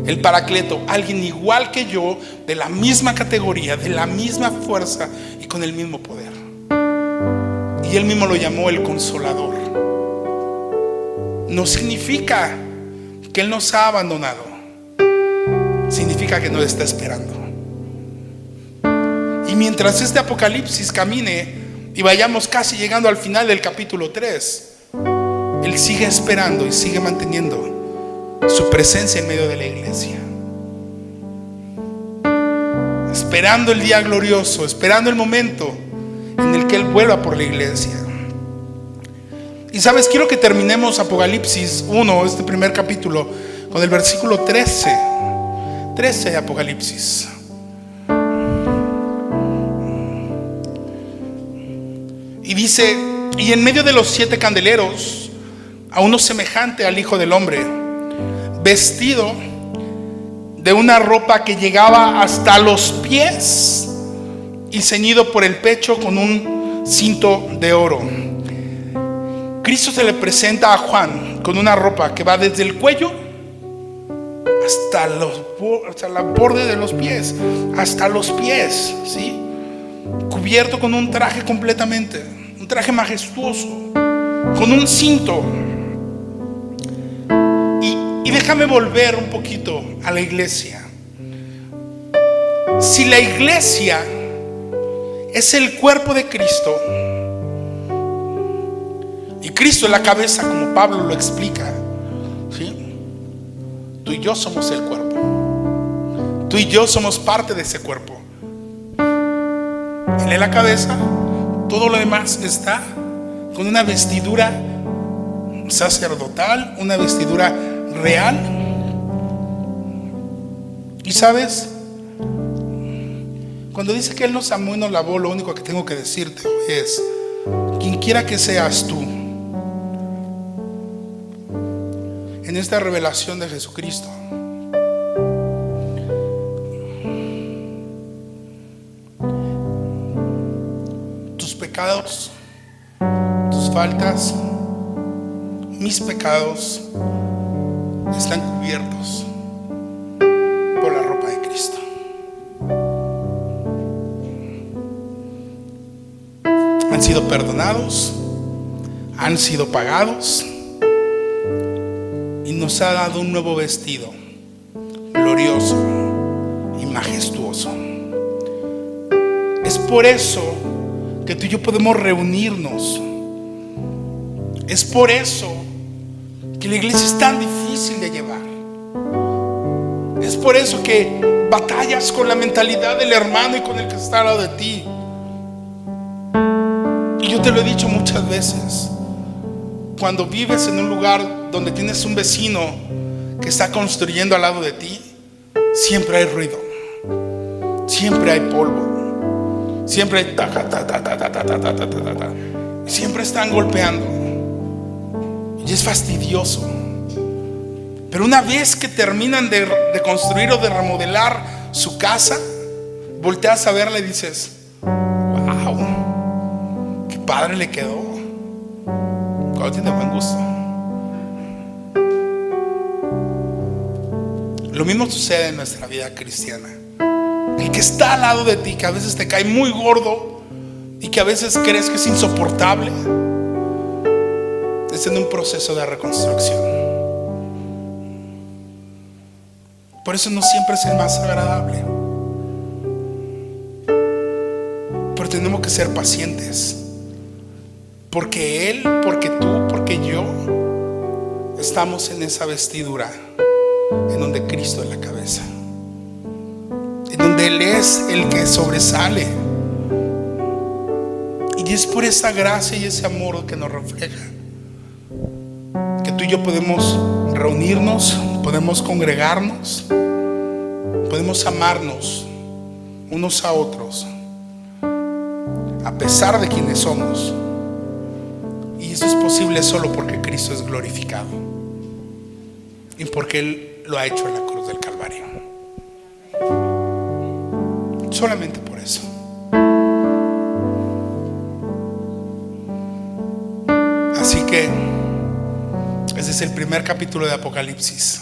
El Paracleto, alguien igual que yo, de la misma categoría, de la misma fuerza y con el mismo poder. Y Él mismo lo llamó el Consolador. No significa que Él nos ha abandonado, significa que nos está esperando. Y mientras este Apocalipsis camine y vayamos casi llegando al final del capítulo 3, Él sigue esperando y sigue manteniendo su presencia en medio de la iglesia, esperando el día glorioso, esperando el momento en el que Él vuelva por la iglesia. Y sabes, quiero que terminemos Apocalipsis 1, este primer capítulo, con el versículo 13 de Apocalipsis. Y dice: y en medio de los 7 candeleros, a uno semejante al Hijo del Hombre, vestido de una ropa que llegaba hasta los pies y ceñido por el pecho con un cinto de oro. Cristo se le presenta a Juan con una ropa que va desde el cuello hasta la borde de los pies, hasta los pies, ¿sí? Cubierto con un traje completamente, un traje majestuoso, con un cinto. Y déjame volver un poquito a la iglesia. Si la iglesia es el cuerpo de Cristo, y Cristo es la cabeza, como Pablo lo explica, ¿sí? Tú y yo somos el cuerpo. Tú y yo somos parte de ese cuerpo. Él es la cabeza, Todo lo demás está con una vestidura sacerdotal, una vestidura real. Y sabes, cuando dice que Él nos amó y nos lavó, lo único que tengo que decirte hoy es: quien quiera que seas tú, en esta revelación de Jesucristo, tus pecados, tus faltas, mis pecados están cubiertos por la ropa de Cristo. Han sido perdonados, han sido pagados, y nos ha dado un nuevo vestido glorioso y majestuoso. Es por eso que tú y yo podemos reunirnos. Es por eso que la iglesia es tan difícil de llevar. Es por eso que batallas con la mentalidad del hermano y con el que está al lado de ti. Y yo te lo he dicho muchas veces: cuando vives en un lugar donde tienes un vecino que está construyendo al lado de ti, siempre hay ruido, siempre hay polvo, siempre hay siempre están golpeando y es fastidioso. Pero una vez que terminan de construir o de remodelar su casa, volteas a verla y dices: wow, qué padre le quedó. Cuando tiene buen gusto. Lo mismo sucede en nuestra vida cristiana. El que está al lado de ti, que a veces te cae muy gordo y que a veces crees que es insoportable, está en un proceso de reconstrucción. Por eso no siempre es el más agradable, pero tenemos que ser pacientes, porque Él, porque tú, porque yo estamos en esa vestidura en donde Cristo es la cabeza, en donde Él es el que sobresale. Y es por esa gracia y ese amor que nos refleja que tú y yo podemos reunirnos, podemos congregarnos, podemos amarnos unos a otros a pesar de quienes somos. Y eso es posible solo porque Cristo es glorificado y porque Él lo ha hecho en la cruz del Calvario. Solamente por eso. Así que ese es el primer capítulo de Apocalipsis.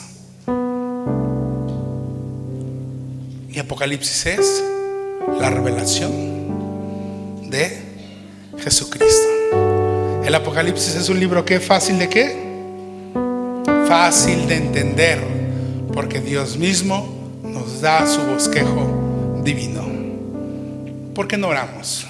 Y Apocalipsis es la revelación de Jesucristo. El Apocalipsis es un libro que es fácil de ¿qué? Fácil de entender, porque Dios mismo nos da su bosquejo divino. ¿Por qué no oramos?